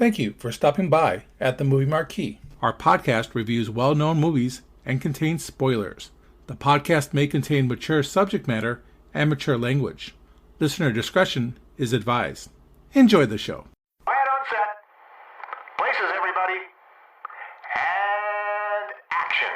Thank you for stopping by at the Movie Marquee. Our podcast reviews well-known movies and contains spoilers. The podcast may contain mature subject matter and mature language. Listener discretion is advised. Enjoy the show. Quiet on set. Places, everybody. And action.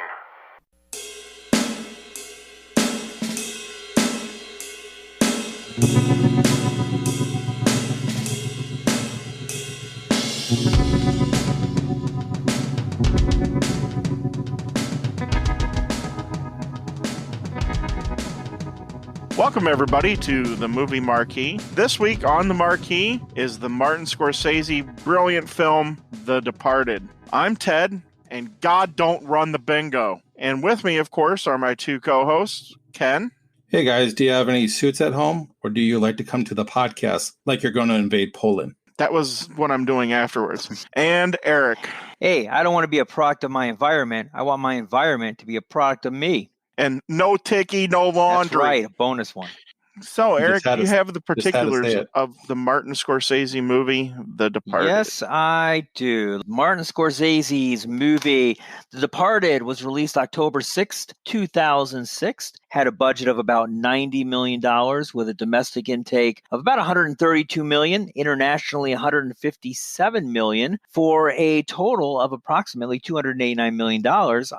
Welcome, everybody, to the Movie Marquee. This week on the Marquee is the Martin Scorsese brilliant film, The Departed. I'm Ted, and God don't run the bingo. And with me, of course, are my two co-hosts, Ken. Hey guys, do you have any suits at home? Or do you like to come to the podcast like you're going to invade Poland? That was what I'm doing afterwards. And Eric. Hey, I don't want to be a product of my environment. I want my environment to be a product of me. And no ticky, no laundry. That's right, a bonus one. So, Eric, you have the particulars of the Martin Scorsese movie, The Departed. Yes, I do. Martin Scorsese's movie, The Departed, was released October 6th, 2006. Had a budget of about $90 million with a domestic intake of about $132 million, internationally $157 million, for a total of approximately $289 million.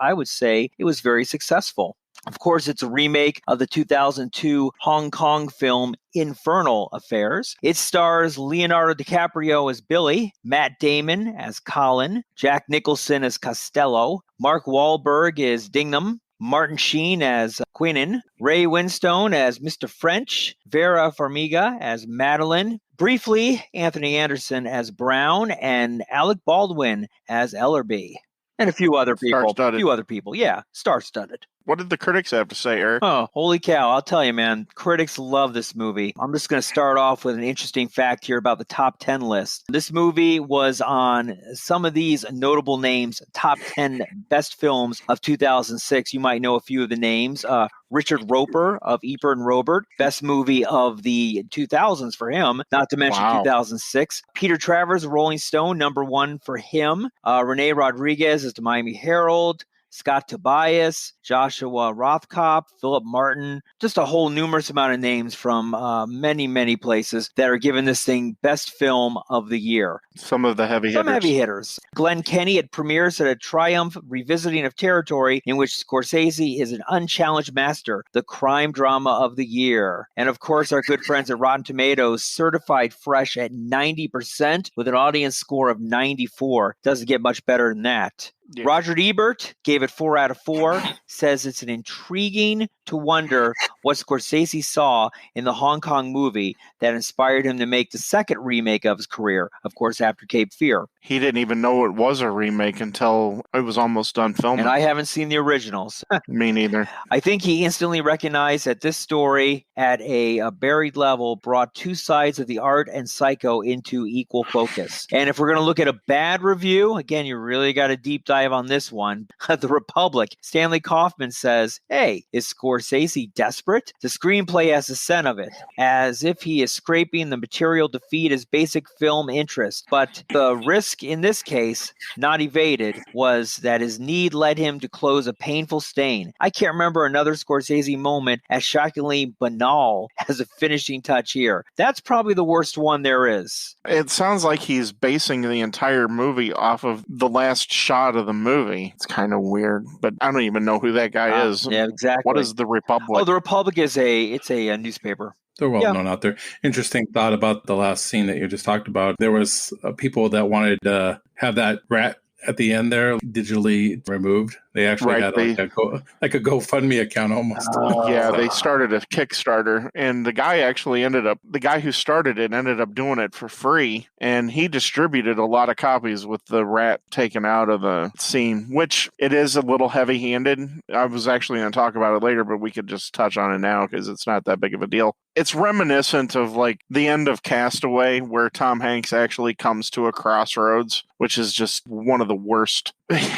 I would say it was very successful. Of course, it's a remake of the 2002 Hong Kong film Infernal Affairs. It stars Leonardo DiCaprio as Billy, Matt Damon as Colin, Jack Nicholson as Costello, Mark Wahlberg as Dignam, Martin Sheen as Quinnen, Ray Winstone as Mr. French, Vera Farmiga as Madeline, briefly Anthony Anderson as Brown, and Alec Baldwin as Ellerby. And a few other people. Yeah, star-studded. What did the critics have to say, Eric? Oh, holy cow. I'll tell you, man. Critics love this movie. I'm just going to start off with an interesting fact here about the top 10 list. This movie was on some of these notable names, top 10 best films of 2006. You might know a few of the names. Richard Roeper of Eper and Robert, best movie of the 2000s for him, not to mention 2006. Peter Travers, Rolling Stone, number one for him. Renee Rodriguez is the Miami Herald. Scott Tobias, Joshua Rothkopf, Philip Martin, just a whole numerous amount of names from many, many places that are giving this thing best film of the year. Some of the heavy hitters. Glenn Kenny at premieres at a triumph revisiting of territory in which Scorsese is an unchallenged master, the crime drama of the year. And of course, our good friends at Rotten Tomatoes certified fresh at 90% with an audience score of 94. Doesn't get much better than that. Yeah. Roger Ebert gave it 4 out of 4, says it's an intriguing to wonder what Scorsese saw in the Hong Kong movie that inspired him to make the second remake of his career, of course, after Cape Fear. He didn't even know it was a remake until it was almost done filming. And I haven't seen the originals. Me neither. I think he instantly recognized that this story at a buried level brought two sides of the art and psycho into equal focus. And if we're going to look at a bad review, again, you really got to deep dive on this one. The Republic, Stanley Kaufman says, hey, is Scorsese desperate? The screenplay has the scent of it, as if he is scraping the material to feed his basic film interest. But the risk in this case, not evaded, was that his need led him to close a painful stain. I can't remember another Scorsese moment as shockingly banal as a finishing touch here. That's probably the worst one there is. It sounds like he's basing the entire movie off of the last shot of the movie. It's kind of weird, but I don't even know who that guy is. Yeah, exactly. What is the Republic? Oh, the Republic is a newspaper. They're well known out there. Interesting thought about the last scene that you just talked about. There was people that wanted to have that rat at the end there digitally removed. They actually had like a GoFundMe account almost. Yeah, they started a Kickstarter, and the guy who started it ended up doing it for free, and he distributed a lot of copies with the rat taken out of the scene, which it is a little heavy-handed. I was actually going to talk about it later, but we could just touch on it now because it's not that big of a deal. It's reminiscent of like the end of Castaway, where Tom Hanks actually comes to a crossroads, which is just one of the worst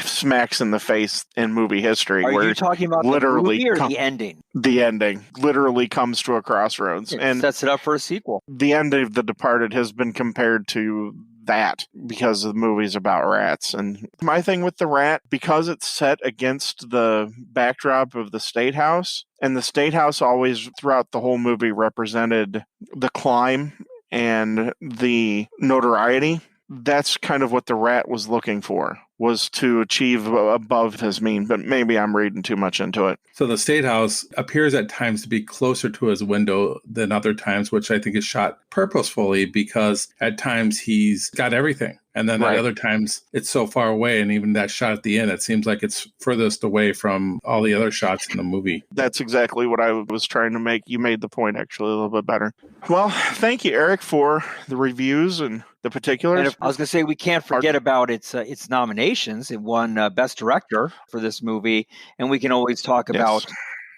smacks in the face in movie history. Are you talking about literally the movie or the ending? The ending literally comes to a crossroads. It and sets it up for a sequel. The end of The Departed has been compared to that because the movie's about rats. And my thing with the rat, because it's set against the backdrop of the State House, and the State House always throughout the whole movie represented the climb and the notoriety. That's kind of what the rat was looking for, was to achieve above his mean, but maybe I'm reading too much into it. So the State House appears at times to be closer to his window than other times, which I think is shot purposefully because at times he's got everything. And then at other times it's so far away. And even that shot at the end, it seems like it's furthest away from all the other shots in the movie. That's exactly what I was trying to make. You made the point actually a little bit better. Well, thank you, Eric, for the reviews and the particulars. And I was going to say, we can't forget about its nominations. It won Best Director for this movie. And we can always talk about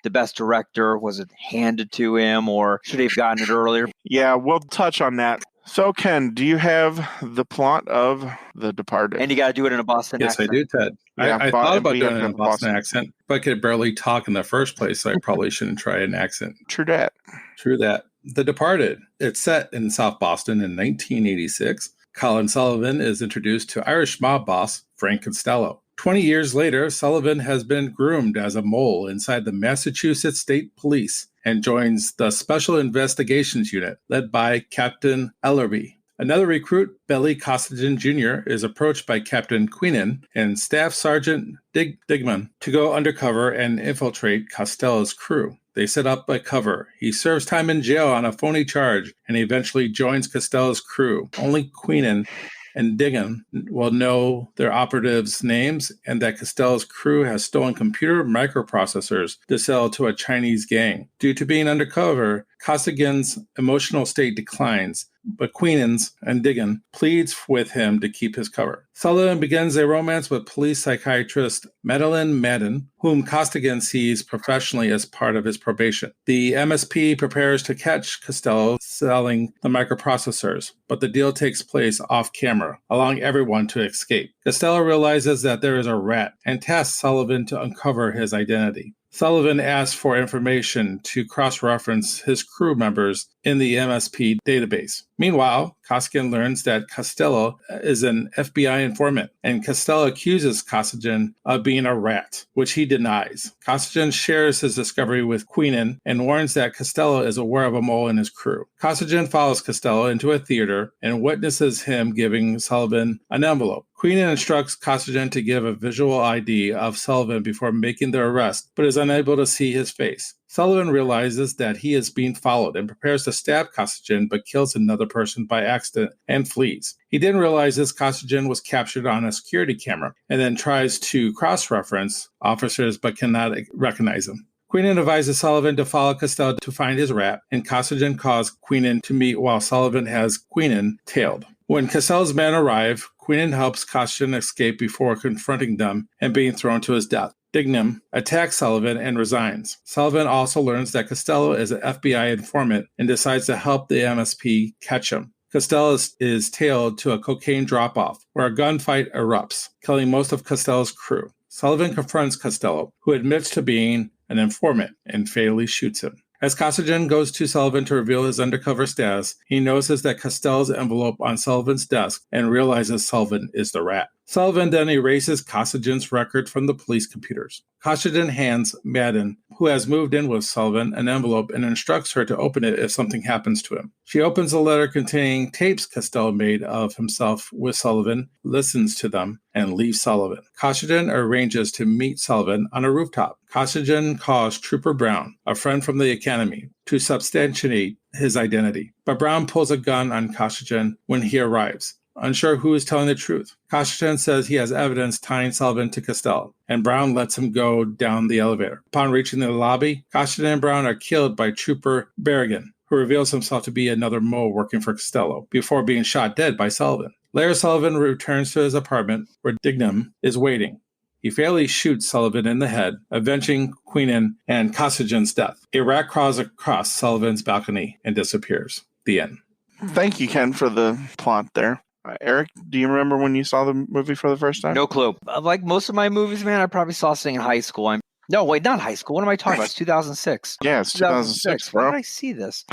the Best Director. Was it handed to him or should he have gotten it earlier? Yeah, we'll touch on that. So, Ken, do you have the plot of The Departed? And you got to do it in a Boston accent. Yes, I do, Ted. Yeah, I thought about doing it in a Boston accent, but I could barely talk in the first place, so I probably shouldn't try an accent. True that. True that. The Departed. It's set in South Boston in 1986. Colin Sullivan is introduced to Irish mob boss Frank Costello. 20 years later, Sullivan has been groomed as a mole inside the Massachusetts State Police and joins the Special Investigations Unit led by Captain Ellerby. Another recruit, Billy Costigan Jr., is approached by Captain Queenan and Staff Sergeant Digman to go undercover and infiltrate Costello's crew. They set up a cover. He serves time in jail on a phony charge and eventually joins Costello's crew. Only Queenan and Diggin will know their operatives' names and that Costello's crew has stolen computer microprocessors to sell to a Chinese gang. Due to being undercover, Costigan's emotional state declines, but Queenan's and Diggin pleads with him to keep his cover. Sullivan begins a romance with police psychiatrist Madeline Madden, whom Costigan sees professionally as part of his probation. The MSP prepares to catch Costello selling the microprocessors, but the deal takes place off camera, allowing everyone to escape. Costello realizes that there is a rat and tasks Sullivan to uncover his identity. Sullivan asks for information to cross-reference his crew members in the MSP database. Meanwhile, Costigan learns that Costello is an FBI informant, and Costello accuses Costigan of being a rat, which he denies. Costigan shares his discovery with Queenan and warns that Costello is aware of a mole in his crew. Costigan follows Costello into a theater and witnesses him giving Sullivan an envelope. Queenan instructs Costigan to give a visual ID of Sullivan before making the arrest, but is unable to see his face. Sullivan realizes that he is being followed and prepares to stab Costigan, but kills another person by accident and flees. He then realizes Costigan was captured on a security camera and then tries to cross-reference officers but cannot recognize him. Queenan advises Sullivan to follow Costello to find his rat, and Costigan calls Queenan to meet while Sullivan has Queenan tailed. When Costello's men arrive, Queenan helps Costigan escape before confronting them and being thrown to his death. Dignam attacks Sullivan and resigns. Sullivan also learns that Costello is an FBI informant and decides to help the MSP catch him. Costello is tailed to a cocaine drop-off, where a gunfight erupts, killing most of Costello's crew. Sullivan confronts Costello, who admits to being an informant, and fatally shoots him. As Costigan goes to Sullivan to reveal his undercover status, he notices that Costello's envelope on Sullivan's desk and realizes Sullivan is the rat. Sullivan then erases Costigan's record from the police computers. Costigan hands Madden, who has moved in with Sullivan, an envelope and instructs her to open it if something happens to him. She opens a letter containing tapes Costello made of himself with Sullivan, listens to them, and leaves Sullivan. Costigan arranges to meet Sullivan on a rooftop. Costigan calls Trooper Brown, a friend from the academy, to substantiate his identity. But Brown pulls a gun on Costigan when he arrives. Unsure who is telling the truth, Costigan says he has evidence tying Sullivan to Costello, and Brown lets him go down the elevator. Upon reaching the lobby, Costigan and Brown are killed by Trooper Berrigan, who reveals himself to be another mole working for Costello, before being shot dead by Sullivan. Later, Sullivan returns to his apartment, where Dignam is waiting. He fatally shoots Sullivan in the head, avenging Queenan and Costigan's death. A rat crawls across Sullivan's balcony and disappears. The end. Thank you, Ken, for the plot there. Eric, do you remember when you saw the movie for the first time? No clue. Like most of my movies, man, I probably saw this thing in high school. No, wait, not high school. What am I talking about? It's 2006. Yeah, it's 2006, bro. Why did I see this?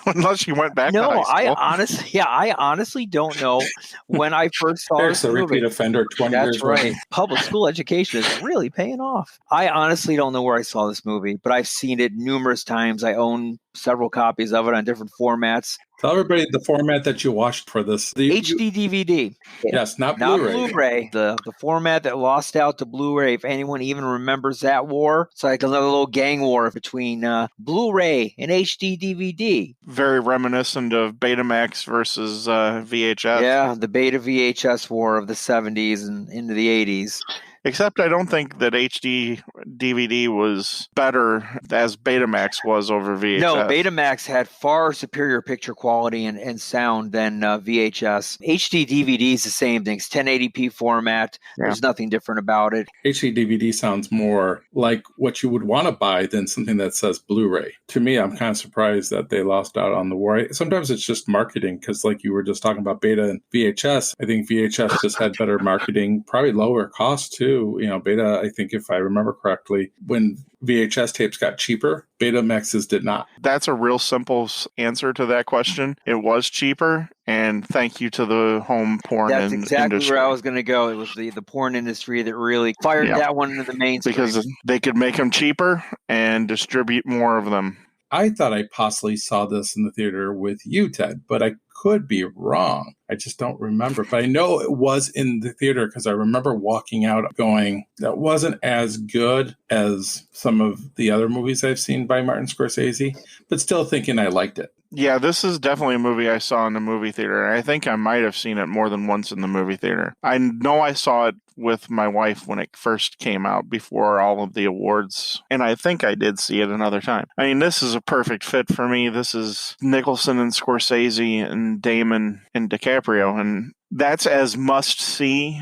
Unless you went back to high school. I honestly don't know when I first saw Eric's this a movie. repeat offender, 20 That's years right. running. Public school education is really paying off. I honestly don't know where I saw this movie, but I've seen it numerous times. I own several copies of it on different formats. Tell everybody the format that you watched for this. HD DVD. Yes, not Not Blu-ray. Blu-ray. The format that lost out to Blu-ray, if anyone even remembers that war. It's like another little gang war between Blu-ray and HD DVD. Very reminiscent of Betamax versus VHS. Yeah, the Beta VHS war of the 70s and into the 80s. Except I don't think that HD DVD was better as Betamax was over VHS. No, Betamax had far superior picture quality and sound than VHS. HD DVD is the same thing. It's 1080p format. Yeah. There's nothing different about it. HD DVD sounds more like what you would want to buy than something that says Blu-ray. To me, I'm kind of surprised that they lost out on the war. Sometimes it's just marketing because like you were just talking about Beta and VHS, I think VHS just had better marketing, probably lower cost too. Beta, I think if I remember correctly, when VHS tapes got cheaper, Betamaxes did not. That's a real simple answer to that question. It was cheaper, and thank you to the home porn industry. That's exactly industry. where I was going to go. It was the porn industry that really fired that one into the mainstream. Because they could make them cheaper and distribute more of them. I thought I possibly saw this in the theater with you, Ted, but I could be wrong. I just don't remember. But I know it was in the theater because I remember walking out going, that wasn't as good as some of the other movies I've seen by Martin Scorsese, but still thinking I liked it. Yeah, this is definitely a movie I saw in the movie theater. I think I might have seen it more than once in the movie theater. I know I saw it with my wife when it first came out before all of the awards, and I think I did see it another time. I mean, this is a perfect fit for me. This is Nicholson and Scorsese and Damon and DiCaprio, and that's as must-see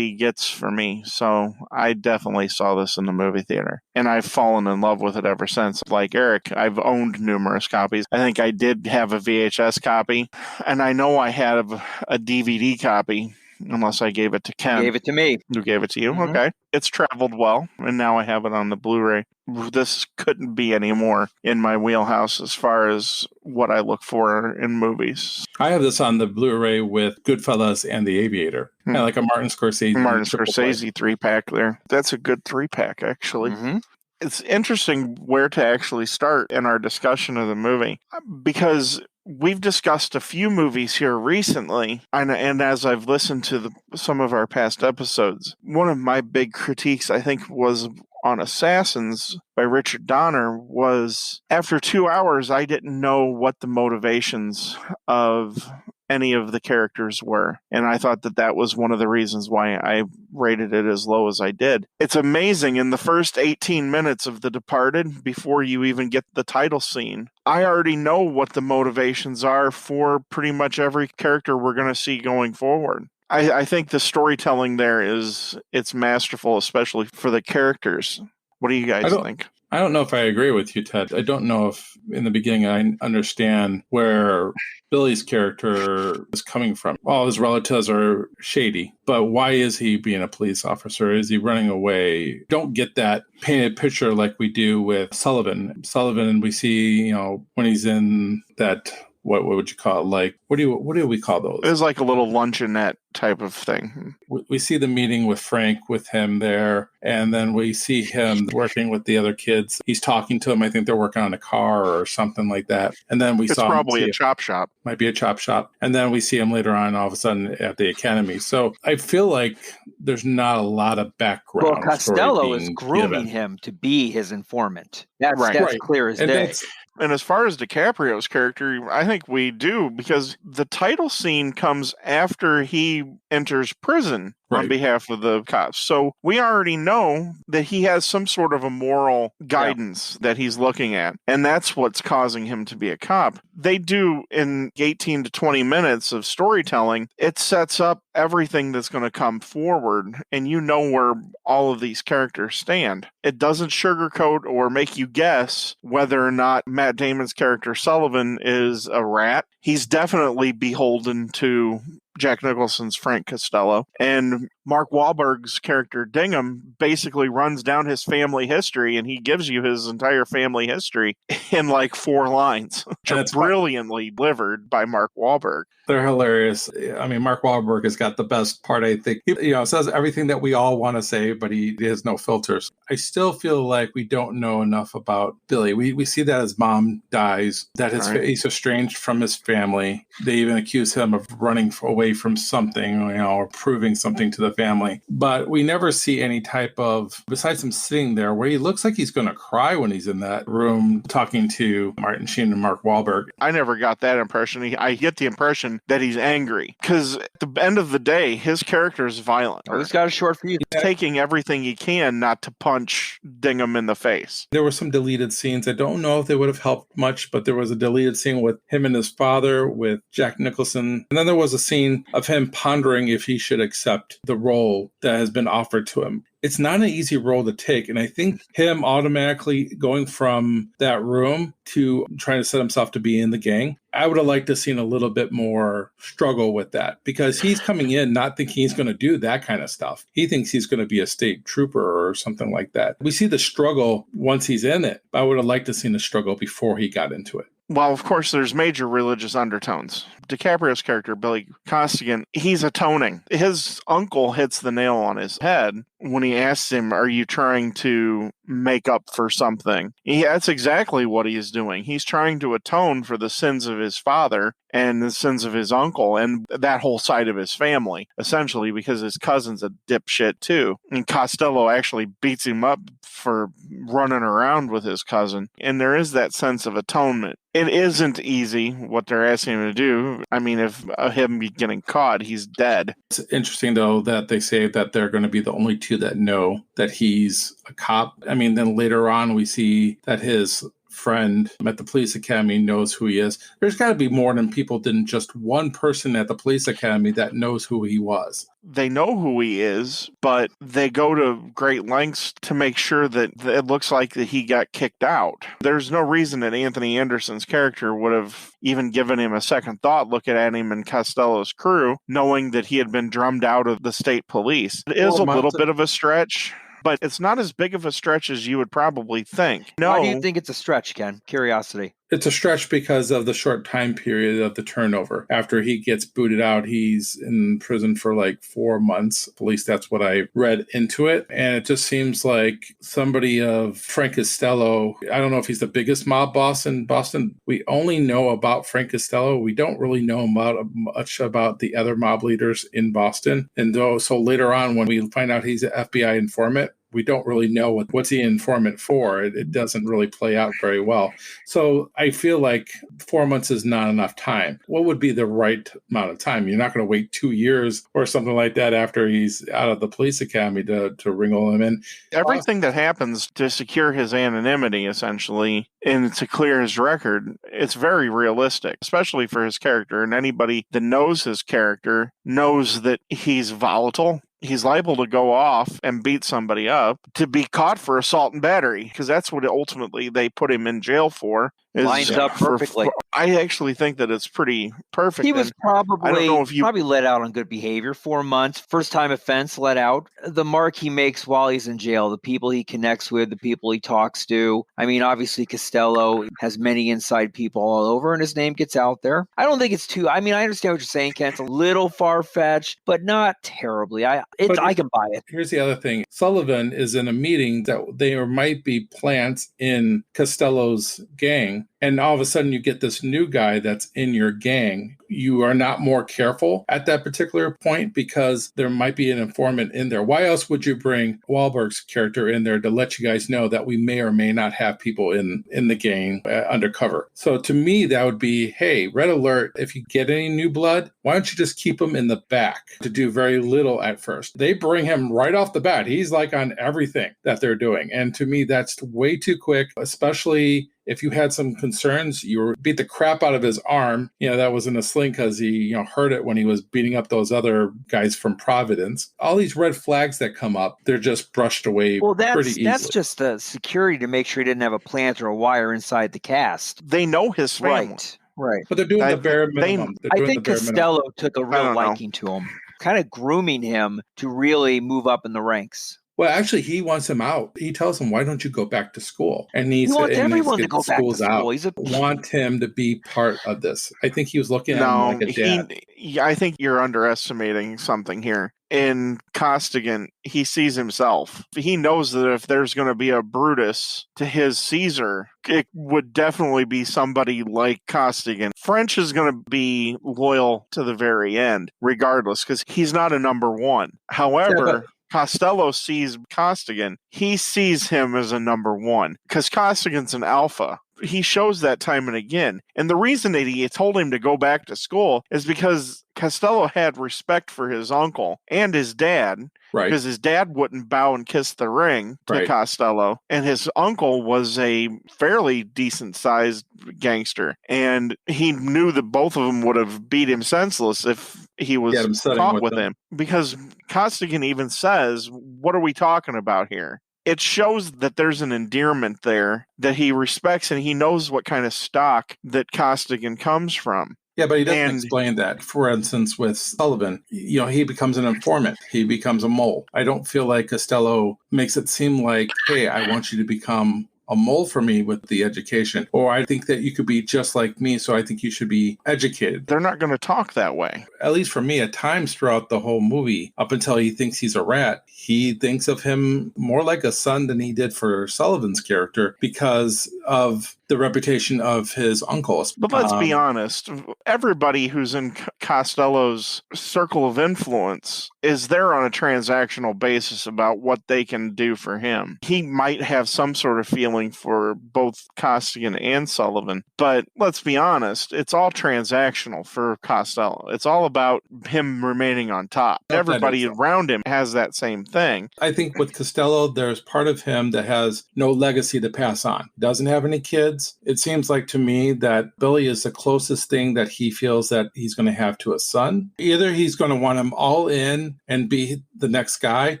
gets for me. So I definitely saw this in the movie theater. And I've fallen in love with it ever since. Like Eric, I've owned numerous copies. I think I did have a VHS copy. And I know I have a DVD copy, unless I gave it to Ken. Gave it to me. Who gave it to you? Mm-hmm. Okay. It's traveled well, and now I have it on the Blu-ray. This couldn't be any more in my wheelhouse as far as what I look for in movies. I have this on the Blu-ray with Goodfellas and The Aviator. Kind of like a Martin Scorsese. Martin Scorsese 3-pack there. That's a good 3-pack, actually. Mm-hmm. It's interesting where to actually start in our discussion of the movie, because we've discussed a few movies here recently, and as I've listened to some of our past episodes, one of my big critiques, I think, was on Assassins by Richard Donner, was after 2 hours, I didn't know what the motivations of any of the characters were. And I thought that was one of the reasons why I rated it as low as I did. It's amazing, in the first 18 minutes of The Departed, before you even get the title scene, I already know what the motivations are for pretty much every character we're going to see going forward. I think the storytelling there it's masterful, especially for the characters. What do you guys think? I don't know if I agree with you, Ted. I don't know if in the beginning I understand where Billy's character is coming from. All his relatives are shady, but why is he being a police officer? Is he running away? Don't get that painted picture like we do with Sullivan. Sullivan, we see, when he's in that, what would you call it? Like, what do we call those? It was like a little luncheonette type of thing. We see the meeting with Frank, with him there, and then we see him working with the other kids. He's talking to them. I think they're working on a car or something like that. And then it's probably a chop shop. Might be a chop shop. And then we see him later on, all of a sudden, at the academy. So I feel like there's not a lot of background. Well, Costello is grooming him to be his informant. That's clear as day. And as far as DiCaprio's character, I think we do, because the title scene comes after he enters prison on behalf of the cops. So we already know that he has some sort of a moral guidance that he's looking at. And that's what's causing him to be a cop. They do, in 18 to 20 minutes of storytelling, it sets up everything that's going to come forward. And you know where all of these characters stand. It doesn't sugarcoat or make you guess whether or not Matt Damon's character Sullivan is a rat. He's definitely beholden to Jack Nicholson's Frank Costello. And Mark Wahlberg's character Dingham basically runs down his family history, and he gives you his entire family history in like 4 lines, which are brilliantly delivered by Mark Wahlberg. They're hilarious. I mean, Mark Wahlberg has got the best part, I think. He, says everything that we all want to say, but he has no filters. I still feel like we don't know enough about Billy. We see that his mom dies, that he's estranged from his family. They even accuse him of running away from something, or proving something to the family. But we never see any type of, besides him sitting there, where he looks like he's going to cry when he's in that room talking to Martin Sheen and Mark Wahlberg. I never got that impression. I get the impression that he's angry, because at the end of the day, his character is violent. Oh, he's got a short fuse. He's taking everything he can not to punch Dingham in the face. There were some deleted scenes. I don't know if they would have helped much, but there was a deleted scene with him and his father, with Jack Nicholson. And then there was a scene of him pondering if he should accept the role that has been offered to him. It's not an easy role to take. And I think him automatically going from that room to trying to set himself to be in the gang, I would have liked to have seen a little bit more struggle with that, because he's coming in not thinking he's going to do that kind of stuff. He thinks he's going to be a state trooper or something like that. We see the struggle once he's in it. I would have liked to have seen the struggle before he got into it. Well, of course, there's major religious undertones. DiCaprio's character, Billy Costigan, he's atoning. His uncle hits the nail on his head when he asks him, are you trying to make up for something? That's exactly what he is doing. He's trying to atone for the sins of his father and the sins of his uncle and that whole side of his family, essentially, because his cousin's a dipshit too. And Costello actually beats him up for running around with his cousin. And there is that sense of atonement. It isn't easy what they're asking him to do. I mean, if him getting caught, he's dead. It's interesting, though, that they say that they're going to be the only two that know that he's a cop. I mean, then later on, we see that his friend at the police academy knows who he is. There's got to be more than just one person at the police academy that knows who he was. They know who he is, but they go to great lengths to make sure that it looks like that he got kicked out. There's no reason that Anthony Anderson's character would have even given him a second thought looking at him and Costello's crew, knowing that he had been drummed out of the state police. It is a little bit of a stretch, but it's not as big of a stretch as you would probably think. No. Why do you think it's a stretch, Ken? Curiosity. It's a stretch because of the short time period of the turnover. After he gets booted out, he's in prison for like 4 months. At least that's what I read into it. And it just seems like somebody of Frank Costello, I don't know if he's the biggest mob boss in Boston. We only know about Frank Costello. We don't really know much about the other mob leaders in Boston. And so later on, when we find out he's an FBI informant, we don't really know what's he informant for. It doesn't really play out very well. So I feel like 4 months is not enough time. What would be the right amount of time? You're not going to wait 2 years or something like that after he's out of the police academy to wrangle him in. Everything that happens to secure his anonymity, essentially, and to clear his record, it's very realistic, especially for his character. And anybody that knows his character knows that he's volatile. He's liable to go off and beat somebody up, to be caught for assault and battery, because that's what ultimately they put him in jail for. Lines up perfectly. I actually think that it's pretty perfect. He was probably, I don't know if probably let out on good behavior. 4 months, first time offense, let out. The mark he makes while he's in jail, the people he connects with, the people he talks to. I mean, obviously Costello has many inside people all over, and his name gets out there. I don't think it's too, I mean, I understand what you're saying, Ken. It's a little far-fetched, but not terribly. I can buy it. Here's the other thing. Sullivan is in a meeting that there might be plants in Costello's gang. And all of a sudden you get this new guy that's in your gang. You are not more careful at that particular point because there might be an informant in there. Why else would you bring Wahlberg's character in there to let you guys know that we may or may not have people in the gang undercover? So to me, that would be, hey, red alert, if you get any new blood, why don't you just keep him in the back to do very little at first? They bring him right off the bat. He's like on everything that they're doing. And to me, that's way too quick, especially if you had some concerns. You beat the crap out of his arm. That was in a sling because he, hurt it when he was beating up those other guys from Providence. All these red flags that come up, they're just brushed away pretty easily. That's just the security to make sure he didn't have a plant or a wire inside the cast. They know his family. Right. But they're doing the bare minimum. I think Costello took a real liking to him. kind of grooming him to really move up in the ranks. Well, actually, he wants him out. He tells him, "Why don't you go back to school?" And He wants everyone to get go back to schools out. school. Want him to be part of this. I think he was looking at him No, like a dad. I think you're underestimating something here. In Costigan, he sees himself. He knows that if there's going to be a Brutus to his Caesar, it would definitely be somebody like Costigan. French is going to be loyal to the very end, regardless, because he's not a number one. However, Costello sees Costigan. He sees him as a number one because Costigan's an alpha. He shows that time and again. And the reason that he told him to go back to school is because Costello had respect for his uncle and his dad. Right. Because his dad wouldn't bow and kiss the ring to Costello. And his uncle was a fairly decent-sized gangster. And he knew that both of them would have beat him senseless if he was caught with him. Because Costigan even says, "What are we talking about here?" It shows that there's an endearment there that he respects, and he knows what kind of stock that Costigan comes from. Yeah, but he doesn't explain that. For instance, with Sullivan, he becomes an informant. He becomes a mole. I don't feel like Costello makes it seem like, hey, I want you to become a mole for me with the education. Or I think that you could be just like me, so I think you should be educated. They're not going to talk that way. At least for me, at times throughout the whole movie, up until he thinks he's a rat, he thinks of him more like a son than he did for Sullivan's character because of the reputation of his uncles. But let's be honest, everybody who's in Costello's circle of influence is there on a transactional basis about what they can do for him. He might have some sort of feeling for both Costigan and Sullivan, but let's be honest, it's all transactional for Costello. It's all about him remaining on top. Everybody around him has that same thing. I think with Costello, there's part of him that has no legacy to pass on. Doesn't have any kids. It seems like to me that Billy is the closest thing that he feels that he's going to have to a son. Either he's going to want him all in and be the next guy,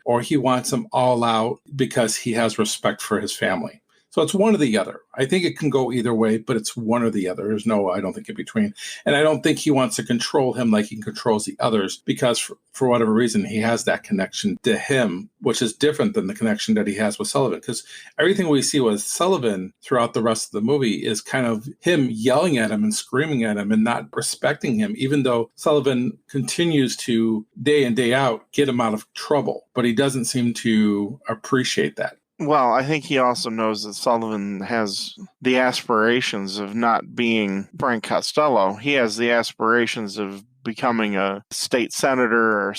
or he wants him all out because he has respect for his family. So it's one or the other. I think it can go either way, but it's one or the other. There's no, I don't think, in between. And I don't think he wants to control him like he controls the others because for whatever reason, he has that connection to him, which is different than the connection that he has with Sullivan. Because everything we see with Sullivan throughout the rest of the movie is kind of him yelling at him and screaming at him and not respecting him, even though Sullivan continues to, day in, day out, get him out of trouble. But he doesn't seem to appreciate that. Well, I think he also knows that Sullivan has the aspirations of not being Frank Costello. He has the aspirations of becoming a state senator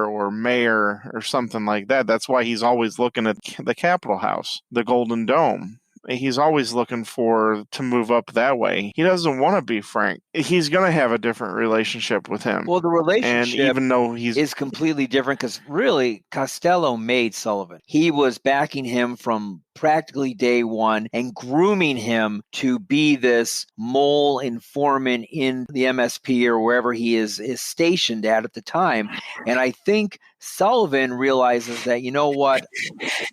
or mayor or something like that. That's why he's always looking at the Capitol House, the Golden Dome. He's always looking to move up that way. He doesn't want to be Frank. He's going to have a different relationship with him. Well, the relationship and even though is completely different because really Costello made Sullivan. He was backing him from practically day one and grooming him to be this mole informant in the MSP or wherever he is stationed at the time. And I think Sullivan realizes that, you know what,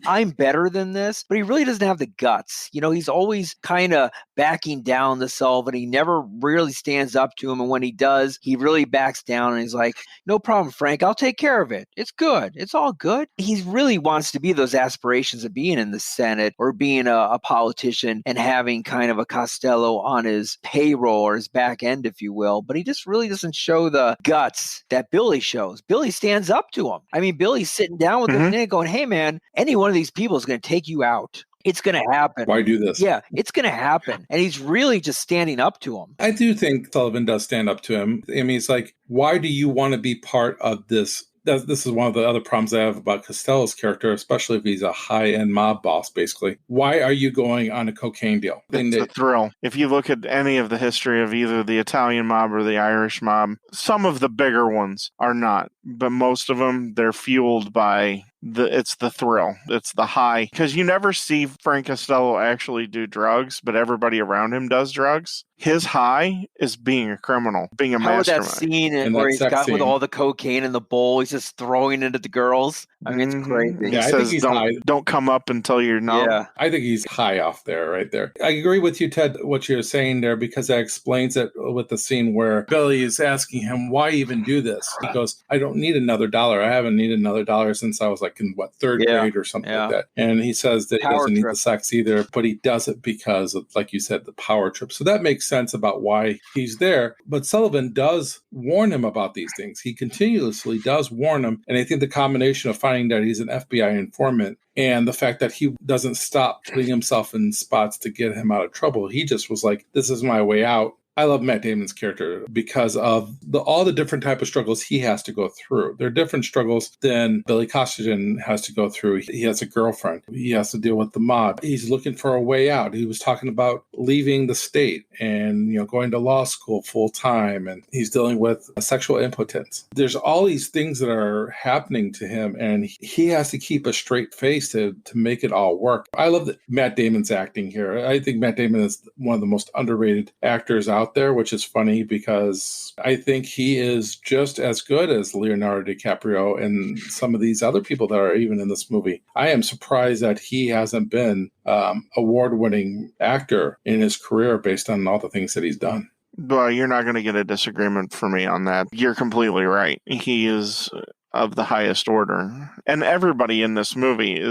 I'm better than this, but he really doesn't have the guts. He's always kind of backing down to Sullivan. He never really stands up to him. And when he does, he really backs down and he's like, no problem, Frank, I'll take care of it. It's good. It's all good. He really wants to be those aspirations of being in the Senate or being a politician and having kind of a Costello on his payroll or his back end, if you will. But he just really doesn't show the guts that Billy shows. Billy stands up to him. I mean, Billy's sitting down with him and going, hey, man, any one of these people is going to take you out. It's going to happen. Why do this? Yeah, it's going to happen. And he's really just standing up to him. I do think Sullivan does stand up to him. I mean, it's like, why do you want to be part of this? This is one of the other problems I have about Costello's character, especially if he's a high-end mob boss, basically. Why are you going on a cocaine deal? It's a thrill. If you look at any of the history of either the Italian mob or the Irish mob, some of the bigger ones are not, but most of them, they're fueled by it's the thrill. It's the high. Because you never see Frank Costello actually do drugs, but everybody around him does drugs. His high is being a criminal, being a mastermind. How that scene where he's got with all the cocaine in the bowl, he's just throwing it at the girls. I mean, it's crazy. He Yeah, I think says, he's high. don't come up until you're numb. Yeah. I think he's high off there, right there. I agree with you, Ted, what you're saying there, because that explains it with the scene where Billy is asking him, why even do this? He goes, I don't need another dollar. I haven't needed another dollar since I was like in third grade or something like that. And he says that he doesn't need the sex either, but he does it because of, like you said, the power trip. So that makes sense about why he's there. But Sullivan does warn him about these things. He continuously does warn him. And I think the combination of finding that he's an FBI informant and the fact that he doesn't stop putting himself in spots to get him out of trouble. He just was like, this is my way out. I love Matt Damon's character because of all the different type of struggles he has to go through. They're different struggles than Billy Costigan has to go through. He has a girlfriend. He has to deal with the mob. He's looking for a way out. He was talking about leaving the state and going to law school full time, and he's dealing with sexual impotence. There's all these things that are happening to him, and he has to keep a straight face to make it all work. I love that Matt Damon's acting here. I think Matt Damon is one of the most underrated actors out there, which is funny because I think he is just as good as Leonardo DiCaprio and some of these other people that are even in this movie. I am surprised that he hasn't been award-winning actor in his career based on all the things that he's done. Well, you're not going to get a disagreement from me on that. You're completely right. He is of the highest order. And everybody in this movie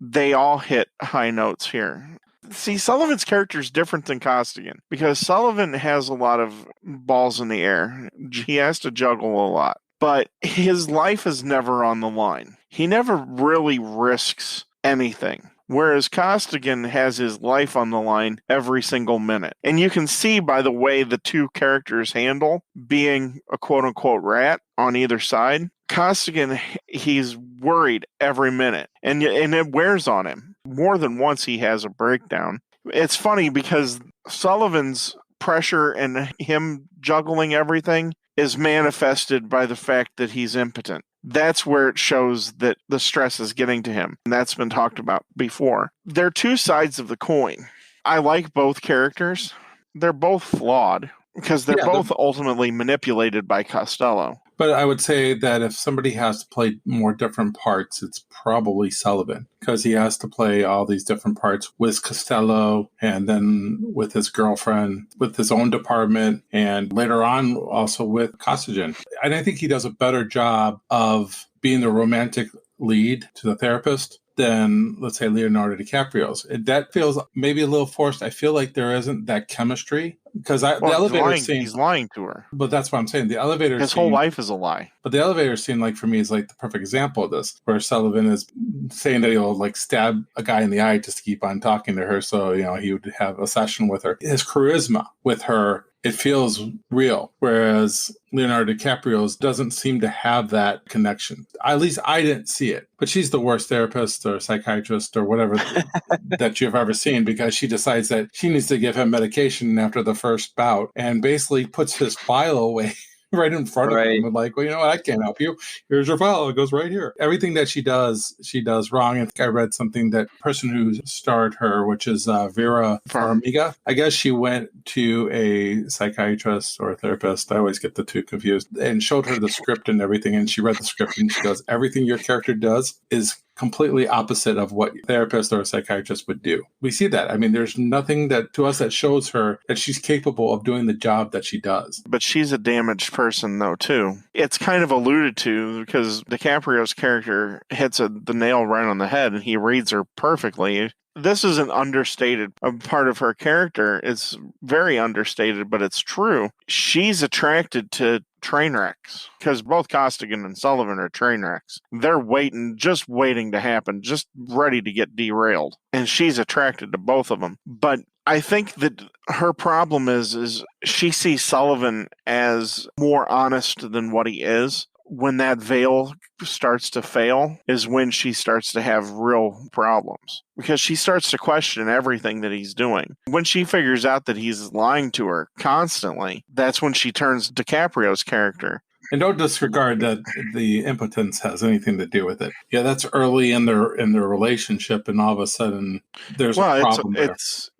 they all hit high notes here. See, Sullivan's character is different than Costigan because Sullivan has a lot of balls in the air. He has to juggle a lot, but his life is never on the line. He never really risks anything. Whereas Costigan has his life on the line every single minute. And you can see by the way the two characters handle being a quote-unquote rat on either side. Costigan, he's worried every minute, and it wears on him. More than once he has a breakdown. It's funny because Sullivan's pressure and him juggling everything is manifested by the fact that he's impotent. That's where it shows that the stress is getting to him. And that's been talked about before. There are two sides of the coin. I like both characters. They're both flawed because they're both ultimately manipulated by Costello. But I would say that if somebody has to play more different parts, it's probably Sullivan because he has to play all these different parts with Costello and then with his girlfriend, with his own department, and later on also with Costigan. And I think he does a better job of being the romantic lead to the therapist than, let's say, Leonardo DiCaprio's. That feels maybe a little forced. I feel like there isn't that chemistry because the elevator scene. He's lying to her. But that's what I'm saying. The elevator His scene, whole life is a lie. But the elevator scene, like for me, is like the perfect example of this, where Sullivan is saying that he'll like stab a guy in the eye just to keep on talking to her. So, he would have a session with her. His charisma with her, it feels real. Whereas Leonardo DiCaprio's doesn't seem to have that connection. At least I didn't see it. But she's the worst therapist or psychiatrist or whatever that you've ever seen because she decides that she needs to give him medication after the first bout and basically puts his file away right in front of him and like, well, you know what? I can't help you. Here's your file. It goes right here. Everything that she does wrong. I think I read something that person who starred her, which is Vera Farmiga. I guess she went to a psychiatrist or a therapist. I always get the two confused and showed her the script and everything. And she read the script and she goes, everything your character does is completely opposite of what a therapist or a psychiatrist would do. We see that. I mean, there's nothing that to us that shows her that she's capable of doing the job that she does. But she's a damaged person, though, too. It's kind of alluded to because DiCaprio's character hits the nail right on the head and he reads her perfectly. This is an understated part of her character. It's very understated, but it's true. She's attracted to train wrecks because both Costigan and Sullivan are train wrecks. They're just waiting to happen, just ready to get derailed. And she's attracted to both of them. But I think that her problem is she sees Sullivan as more honest than what he is. When that veil starts to fail is when she starts to have real problems because she starts to question everything that he's doing. When she figures out that he's lying to her constantly, that's when she turns DiCaprio's character. And don't disregard that the impotence has anything to do with it. Yeah, that's early in their relationship, and all of a sudden there's a problem there.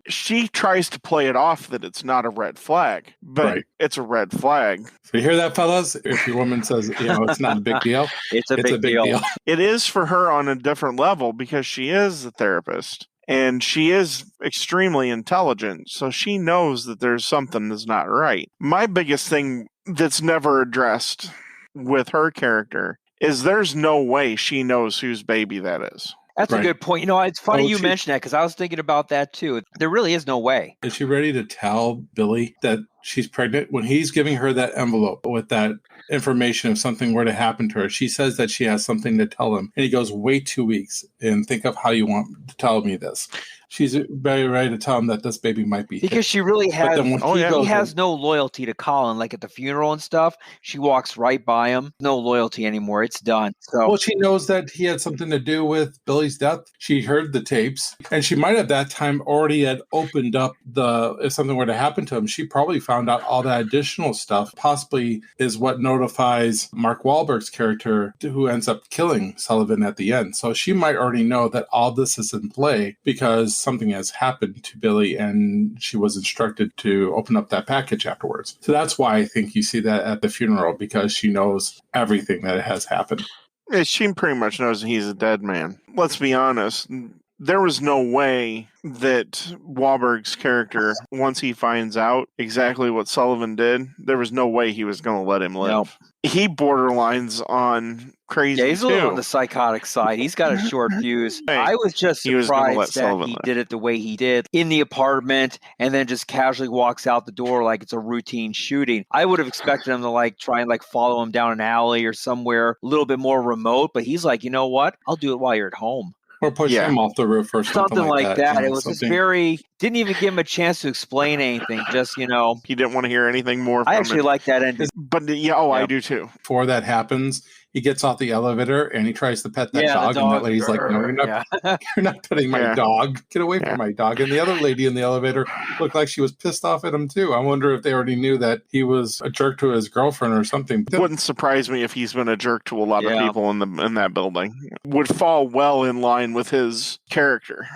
She tries to play it off that it's not a red flag, but it's a red flag. So you hear that, fellas? If your woman says, it's not a big deal, it's a big deal. It is for her on a different level because she is a therapist. And she is extremely intelligent, so she knows that there's something that's not right. My biggest thing that's never addressed with her character is there's no way she knows whose baby that is. That's a good point. It's funny you mentioned that because I was thinking about that too. There really is no way. Is she ready to tell Billy that she's pregnant? When he's giving her that envelope with that information if something were to happen to her, she says that she has something to tell him. And he goes, wait 2 weeks and think of how you want to tell me this. She's very ready to tell him that this baby might be because she really has. He has no loyalty to Colin. Like at the funeral and stuff, she walks right by him. No loyalty anymore. It's done. So, well, she knows that he had something to do with Billy's death. She heard the tapes, and she might at that time already had opened up if something were to happen to him. She probably found out all that additional stuff. Possibly is what notifies Mark Wahlberg's character, who ends up killing Sullivan at the end. So she might already know that all this is in play because something has happened to Billy and she was instructed to open up that package afterwards. So that's why I think you see that at the funeral, because she knows everything that has happened. Yeah, she pretty much knows he's a dead man. Let's be honest. There was no way that Wahlberg's character, once he finds out exactly what Sullivan did, there was no way he was going to let him live. Nope. He borderlines on crazy. Yeah, he's a little on the psychotic side. He's got a short fuse. I was just surprised that he did it the way he did in the apartment and then just casually walks out the door like it's a routine shooting. I would have expected him to try and follow him down an alley or somewhere a little bit more remote, but he's like, you know what? I'll do it while you're at home. Or push him off the roof or something like that. It was just didn't even give him a chance to explain anything. Just, He didn't want to hear anything more from I actually like that ending. But I do too. Before that happens, he gets off the elevator and he tries to pet that dog. And that lady's like, no, you're not petting my dog. Get away from my dog. And the other lady in the elevator looked like she was pissed off at him too. I wonder if they already knew that he was a jerk to his girlfriend or something. It wouldn't surprise me if he's been a jerk to a lot of people in that building. Would fall well in line with his character.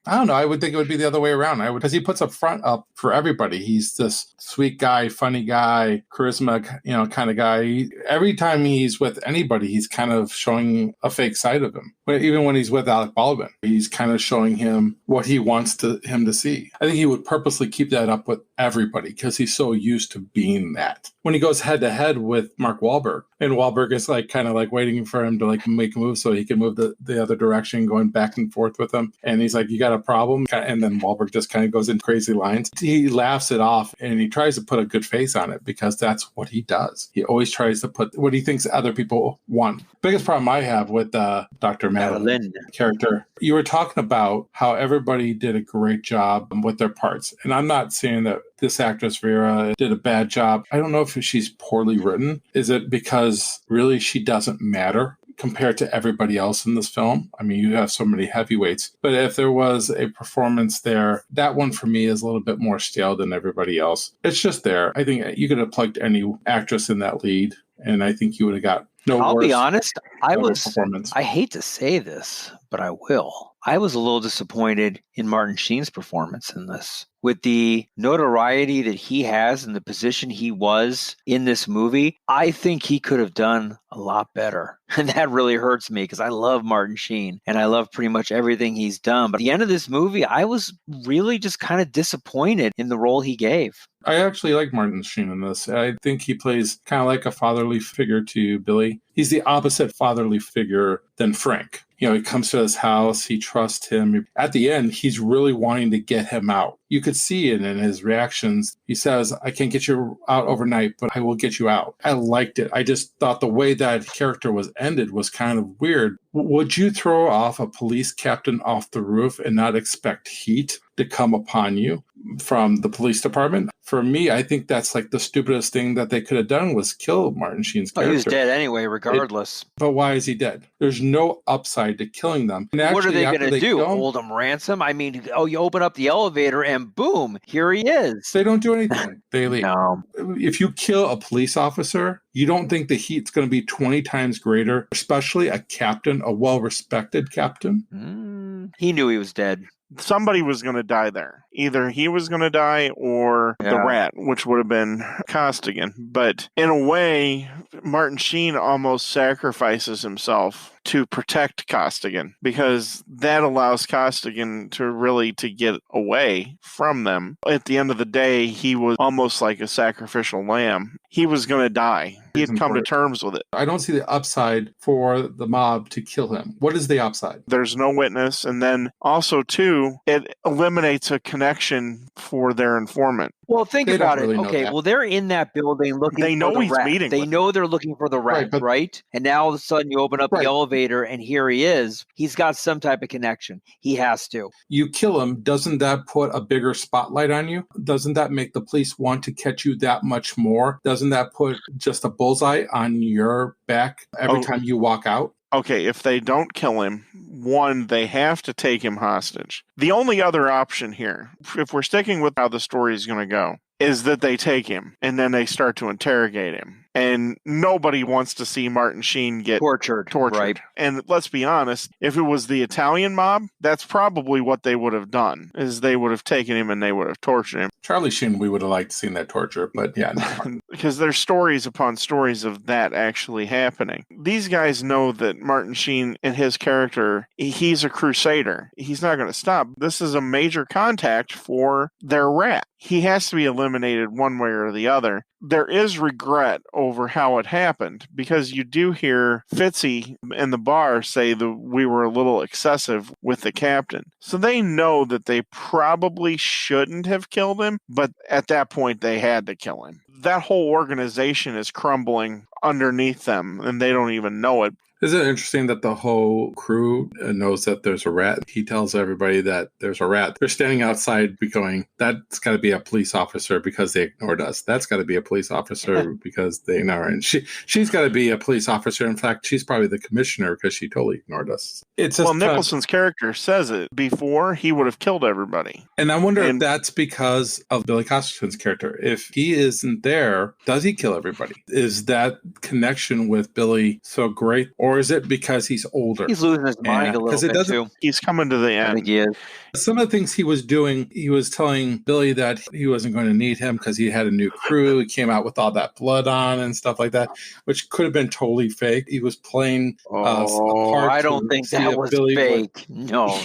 I don't know. I would think it would be the other way around. Because he puts a front up for everybody. He's this sweet guy, funny guy, charisma, kind of guy. Every time he's with anybody, he's kind of showing a fake side of him. But even when he's with Alec Baldwin, he's kind of showing him what he wants him to see. I think he would purposely keep that up with everybody because he's so used to being that. When he goes head to head with Mark Wahlberg, and Wahlberg is kind of waiting for him to make a move so he can move the other direction, going back and forth with him. And he's like, you got a problem? And then Wahlberg just kind of goes into crazy lines. He laughs it off and he tries to put a good face on it because that's what he does. He always tries to put what he thinks other people want. Biggest problem I have with Dr. Madeline character, you were talking about how everybody did a great job with their parts. And I'm not saying that this actress, Vera, did a bad job. I don't know if she's poorly written. Is it because really she doesn't matter compared to everybody else in this film? I mean, you have so many heavyweights. But if there was a performance there, that one for me is a little bit more stale than everybody else. It's just there. I think you could have plugged any actress in that lead, and I think you would have got I'll be honest. I hate to say this, but I will. I was a little disappointed in Martin Sheen's performance in this. With the notoriety that he has and the position he was in this movie, I think he could have done a lot better. And that really hurts me because I love Martin Sheen and I love pretty much everything he's done. But at the end of this movie, I was really just kind of disappointed in the role he gave. I actually like Martin Sheen in this. I think he plays kind of like a fatherly figure to Billy. He's the opposite fatherly figure than Frank. He comes to his house, he trusts him. At the end, he's really wanting to get him out. You could see it in his reactions. He says, I can't get you out overnight, but I will get you out. I liked it. I just thought the way that character was ended was kind of weird. Would you throw off a police captain off the roof and not expect heat? to come upon you from the police department. For me, I think that's like the stupidest thing that they could have done was kill Martin Sheen's character. He was dead anyway, regardless. But why is he dead? There's no upside to killing them. And What are they going to do? kill him, Hold him ransom? I mean, you open up the elevator and boom, here he is. they don't do anything. They leave. No. If you kill a police officer, you don't think the heat's going to be 20 times greater, especially a captain, a well-respected captain? He knew he was dead. Somebody was going to die there. Either he was going to die or the rat, which would have been Costigan. But in a way, Martin Sheen almost sacrifices himself to protect Costigan, because that allows Costigan to get away from them. At the end of the day, he was almost like a sacrificial lamb. He was going to die. He had come to terms with it. I don't see the upside for the mob to kill him. What is the upside? There's no witness. And then also, too, it eliminates a connection for their informant. Well, think about it. Okay, well, they're in that building looking for the rat. They know he's meeting with them. They know they're looking for the rat, right? And now all of a sudden you open up the elevator and here he is. He's got some type of connection. He has to. You kill him. Doesn't that put a bigger spotlight on you? Doesn't that make the police want to catch you that much more? Doesn't that put just a bullseye on your back every time you walk out? Okay, if they don't kill him, one, they have to take him hostage. The only other option here, if we're sticking with how the story is going to go, is that they take him and then they start to interrogate him. And nobody wants to see Martin Sheen get tortured. Right. And let's be honest, if it was the Italian mob, that's probably what they would have done, is they would have taken him and they would have tortured him. Charlie Sheen, we would have liked to seen that torture, but yeah. No. Because there's stories upon stories of that actually happening. These guys know that Martin Sheen and his character, he's a crusader. He's not going to stop. This is a major contact for their rat. He has to be eliminated one way or the other. There is regret over how it happened, because you do hear Fitzy in the bar say that we were a little excessive with the captain. So they know that they probably shouldn't have killed him, but at that point they had to kill him. That whole organization is crumbling underneath them, and they don't even know it. Isn't it interesting that the whole crew knows that there's a rat? He tells everybody that there's a rat. They're standing outside going, that's got to be a police officer because they ignored us. That's got to be a police officer because they ignored us. And she's got to be a police officer. In fact, she's probably the commissioner because she totally ignored us. It's just Nicholson's character says it. Before, he would have killed everybody. And I wonder if that's because of Billy Costigan's character. If he isn't there, does he kill everybody? Is that connection with Billy so great? Or is it because he's older? He's losing his mind a little bit, too. He's coming to the end. I think he is. Some of the things he was doing, he was telling Billy that he wasn't going to need him because he had a new crew. He came out with all that blood on and stuff like that, which could have been totally fake. He was playing a part. I don't think that was fake. No.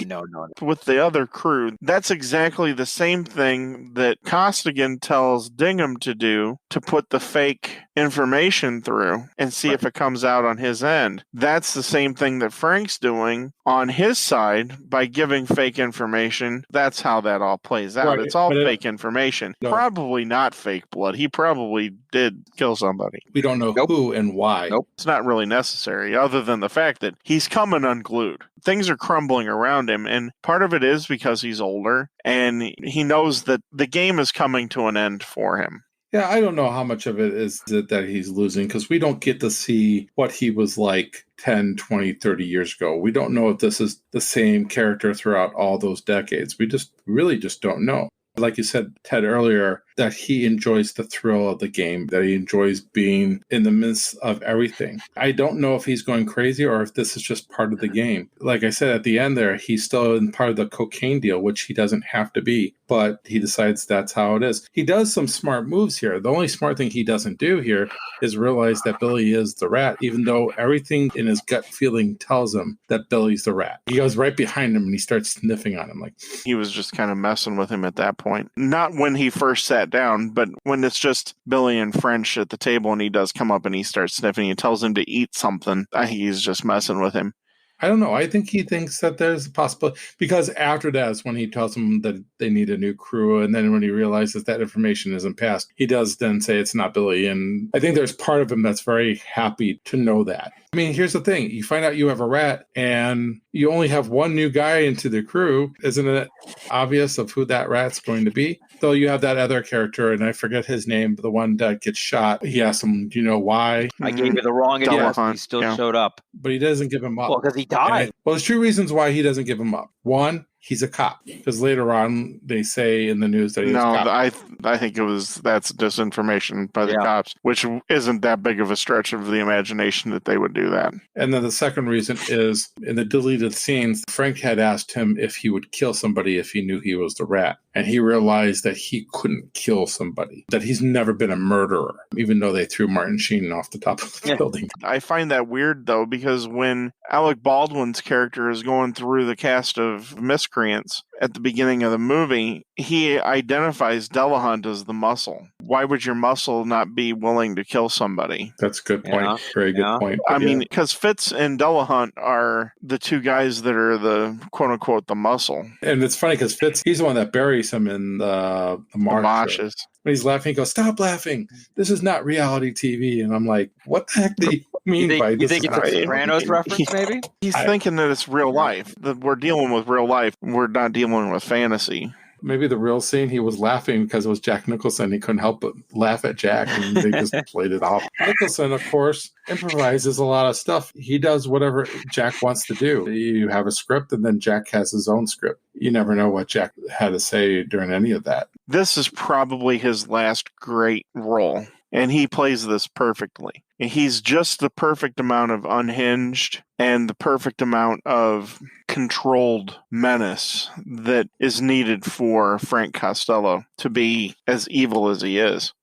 With the other crew, that's exactly the same thing that Costigan tells Dingham to do, to put the fake information through and see if it comes out on his end. That's the same thing that Frank's doing on his side by giving fake information. That's how that all plays out. Right. It's all fake information. No. Probably not fake blood. He probably did kill somebody. We don't know who and why. It's not really necessary, other than the fact that he's coming unglued. Things are crumbling around him, and part of it is because he's older, and he knows that the game is coming to an end for him. Yeah, I don't know how much of it is that he's losing, because we don't get to see what he was like 10, 20, 30 years ago. We don't know if this is the same character throughout all those decades. We really just don't know. Like you said, Ted, earlier, that he enjoys the thrill of the game, that he enjoys being in the midst of everything. I don't know if he's going crazy or if this is just part of the game. Like I said, at the end there, he's still in part of the cocaine deal, which he doesn't have to be, but he decides that's how it is. He does some smart moves here. The only smart thing he doesn't do here is realize that Billy is the rat, even though everything in his gut feeling tells him that Billy's the rat. He goes right behind him and he starts sniffing on him. Like he was just kind of messing with him at that point. Not when he first sat down, but when it's just Billy and French at the table and he does come up and he starts sniffing, he tells him to eat something. I think he's just messing with him. I don't know. I think he thinks that there's a possibility, because after that is when he tells them that they need a new crew. And then when he realizes that information isn't passed, he does then say it's not Billy. And I think there's part of him that's very happy to know that. I mean, here's the thing. You find out you have a rat and you only have one new guy into the crew. Isn't it obvious of who that rat's going to be? Though you have that other character, and I forget his name, but the one that gets shot. He asks him, do you know why? I gave you the wrong address. Delahunt, He still showed up. But he doesn't give him up. Well, because he died. Well, there's two reasons why he doesn't give him up. One, he's a cop, because later on they say in the news that he's a cop. I think that's disinformation by the cops, which isn't that big of a stretch of the imagination that they would do that. And then the second reason is in the deleted scenes, Frank had asked him if he would kill somebody if he knew he was the rat. And he realized that he couldn't kill somebody, that he's never been a murderer, even though they threw Martin Sheen off the top of the building. I find that weird, though, because when Alec Baldwin's character is going through the cast of miscreants at the beginning of the movie, he identifies Delahunt as the muscle. Why would your muscle not be willing to kill somebody? That's a good point. Yeah. Very good point. I mean, because Fitz and Delahunt are the two guys that are the quote-unquote the muscle. And it's funny because Fitz, he's the one that buries him in the marshes. When he's laughing, he goes, "Stop laughing. This is not reality TV." And I'm like, what the heck do you mean by this? You think it's a Sopranos reference, maybe? He's thinking that it's real life, that we're dealing with real life. We're not dealing with fantasy. Maybe the real scene, he was laughing because it was Jack Nicholson. He couldn't help but laugh at Jack, and they just played it off. Nicholson, of course, improvises a lot of stuff. He does whatever Jack wants to do. You have a script, and then Jack has his own script. You never know what Jack had to say during any of that. This is probably his last great role, and he plays this perfectly. He's just the perfect amount of unhinged and the perfect amount of controlled menace that is needed for Frank Costello to be as evil as he is.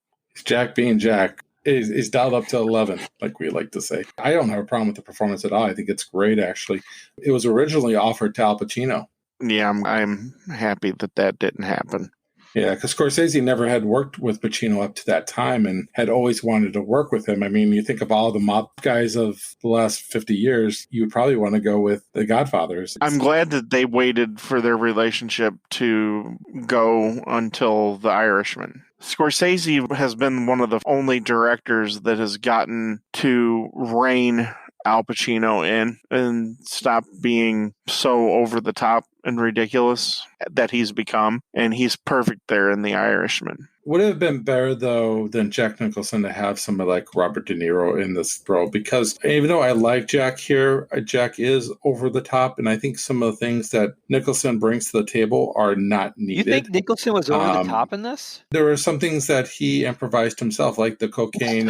Jack being Jack is dialed up to 11, like we like to say. I don't have a problem with the performance at all. I think it's great, actually. It was originally offered to Al Pacino. Yeah, I'm happy that didn't happen. Yeah, because Scorsese never had worked with Pacino up to that time and had always wanted to work with him. I mean, you think of all the mob guys of the last 50 years, you would probably want to go with the Godfathers. I'm glad that they waited for their relationship to go until The Irishman. Scorsese has been one of the only directors that has gotten to rein Al Pacino in and stop being so over the top and ridiculous that he's become. And he's perfect there in The Irishman. Would it have been better, though, than Jack Nicholson to have somebody like Robert De Niro in this role? Because even though I like Jack here, Jack is over the top, and I think some of the things that Nicholson brings to the table are not needed. You think Nicholson was over the top in this? There were some things that he improvised himself, like the cocaine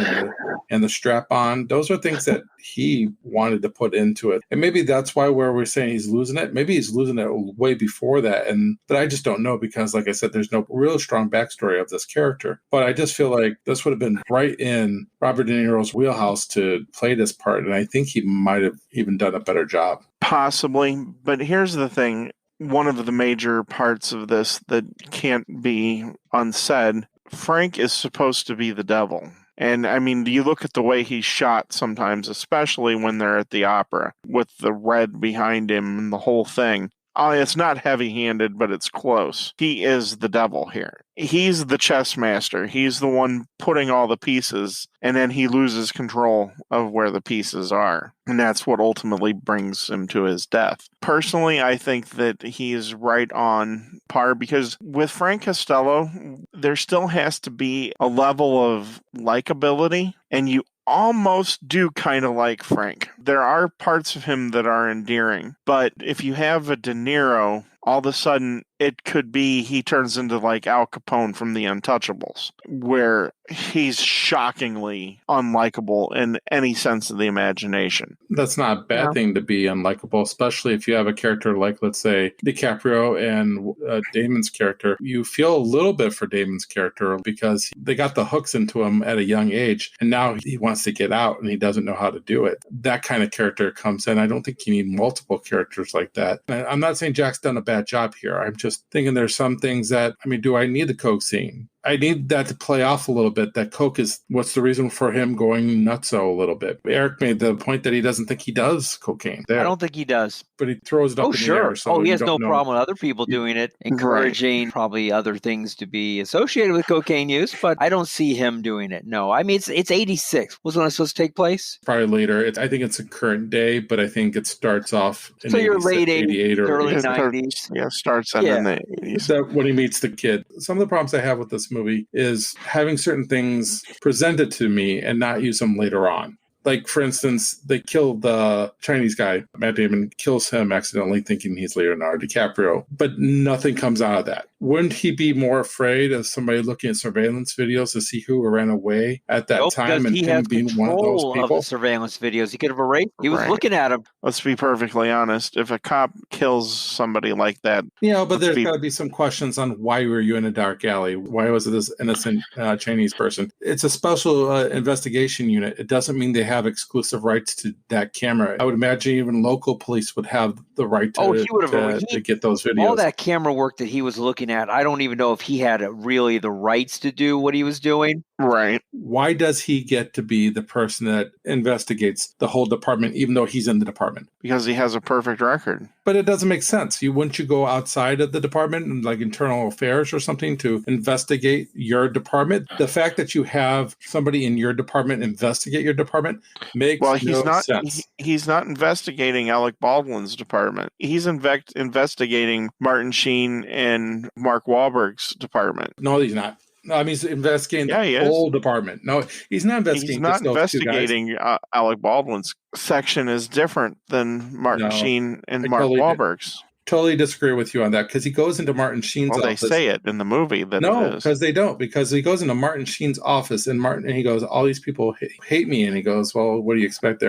and the strap-on. Those are things that he wanted to put into it. And maybe that's why we're saying he's losing it. Maybe he's losing it way before that. But I just don't know because, like I said, there's no real strong backstory of this character. But I just feel like this would have been right in Robert De Niro's wheelhouse to play this part. And I think he might have even done a better job. Possibly. But here's the thing. One of the major parts of this that can't be unsaid, Frank is supposed to be the devil. And I mean, you look at the way he's shot sometimes, especially when they're at the opera with the red behind him and the whole thing. It's not heavy-handed, but it's close. He is the devil here. He's the chess master. He's the one putting all the pieces, and then he loses control of where the pieces are. And that's what ultimately brings him to his death. Personally, I think that he is right on par because with Frank Costello, there still has to be a level of likability, and you almost do kind of like Frank. There are parts of him that are endearing, but if you have a De Niro, all of a sudden it could be he turns into like Al Capone from The Untouchables, where he's shockingly unlikable in any sense of the imagination. That's not a bad thing to be unlikable, especially if you have a character like, let's say, DiCaprio and Damon's character. You feel a little bit for Damon's character because they got the hooks into him at a young age, and now he wants to get out and he doesn't know how to do it. That kind of character comes in. I don't think you need multiple characters like that. I'm not saying Jack's done a bad job here. I'm just thinking there's some things that, I mean, do I need the Coke scene? I need that to play off a little bit. That Coke is what's the reason for him going nutso a little bit. Eric made the point that he doesn't think he does cocaine there. I don't think he does. But he throws it up in the air. So he has you no don't know. problem with other people doing it, encouraging probably other things to be associated with cocaine use, but I don't see him doing it. No, I mean, it's 86. Was when it's supposed to take place? Probably later. I think it's a current day, but I think it starts off in So you're late 88 or early 86. 90s. Yeah, starts in the 80s. When he meets the kid. Some of the problems I have with this movie is having certain things presented to me and not use them later on. Like, for instance, they kill the Chinese guy. Matt Damon kills him accidentally thinking he's Leonardo DiCaprio, but nothing comes out of that. Wouldn't he be more afraid of somebody looking at surveillance videos to see who ran away at that time and him being one of those people? Of the surveillance videos. He could have erased. He was looking at him. Let's be perfectly honest. If a cop kills somebody like that... but there's got to be some questions on why were you in a dark alley? Why was it this innocent Chinese person? It's a special investigation unit. It doesn't mean they have exclusive rights to that camera. I would imagine even local police would have the right to get those videos. All that camera work that he was looking at, I don't even know if he had really the rights to do what he was doing. Right. Why does he get to be the person that investigates the whole department, even though he's in the department? Because he has a perfect record. But it doesn't make sense. Wouldn't you go outside of the department, like internal affairs or something, to investigate your department? The fact that you have somebody in your department investigate your department makes no sense. He's not investigating Alec Baldwin's department. He's investigating Martin Sheen and Mark Wahlberg's department. No, he's not. No, I mean, he's investigating the whole department. No, he's not investigating. He's not investigating Alec Baldwin's section is different than Martin Sheen and Mark Wahlberg's. Totally disagree with you on that, because he goes into Martin Sheen's office. They say it in the movie that no, it is. Because they don't. Because he goes into Martin Sheen's office and he goes, all these people hate me. And he goes, well, what do you expect?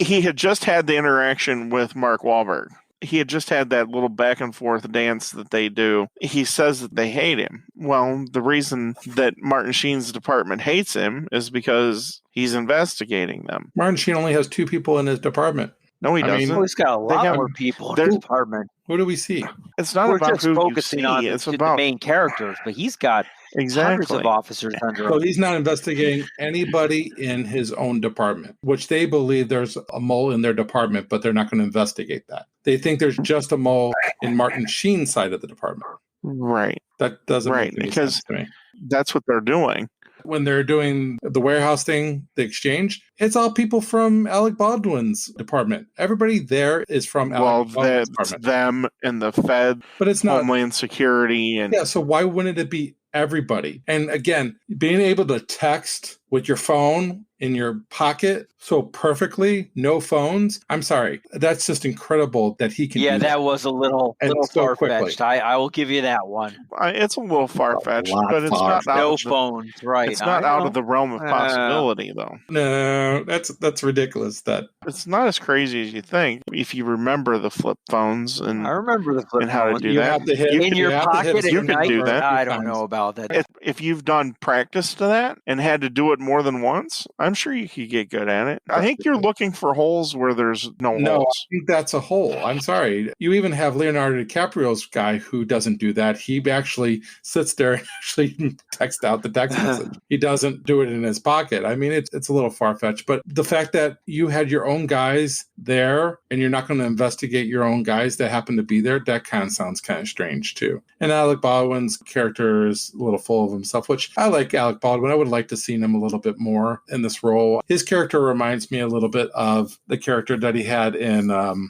He had just had the interaction with Mark Wahlberg. He had just had that little back and forth dance that they do. He says that they hate him. Well, the reason that Martin Sheen's department hates him is because he's investigating them. Martin Sheen only has 2 people in his department. No, he doesn't. He's got a lot more people in his department. Who do we see? It's not about just who focusing you see. on It's the about main characters, but he's got hundreds of officers under him. So he's not investigating anybody in his own department, which they believe there's a mole in their department, but they're not going to investigate that. They think there's just a mole in Martin Sheen's side of the department. Right. That doesn't make any sense to me. That's what they're doing. When they're doing the warehouse thing, the exchange, it's all people from Alec Baldwin's department. Everybody there is from Alec Baldwin's department. Them and the Fed, but it's not Homeland Security. So why wouldn't it be everybody? And again, being able to text with your phone in your pocket so perfectly, no phones. I'm sorry. That's just incredible that he can do that was a little so far-fetched. I will give you that one. It's a little far-fetched, but it's not no phones, right. It's not out of the realm of possibility, though. No, that's ridiculous. That it's not as crazy as you think. If you remember the flip phones and I remember the flip and how to do that. Have to hit, in your pocket you can do that. I don't know about that. If you've done practice to that and had to do it more than once, I'm sure you could get good at it. I think you're looking for holes where there's no holes. No, I think that's a hole. I'm sorry. You even have Leonardo DiCaprio's guy who doesn't do that. He actually sits there and actually texts out the text message. He doesn't do it in his pocket. I mean, it's a little far-fetched, but the fact that you had your own guys there and you're not going to investigate your own guys that happen to be there, that kind of sounds kind of strange too. And Alec Baldwin's character is a little full of himself, which I like Alec Baldwin. I would like to see him a little bit more in this role. His character reminds me a little bit of the character that he had in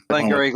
Glengarry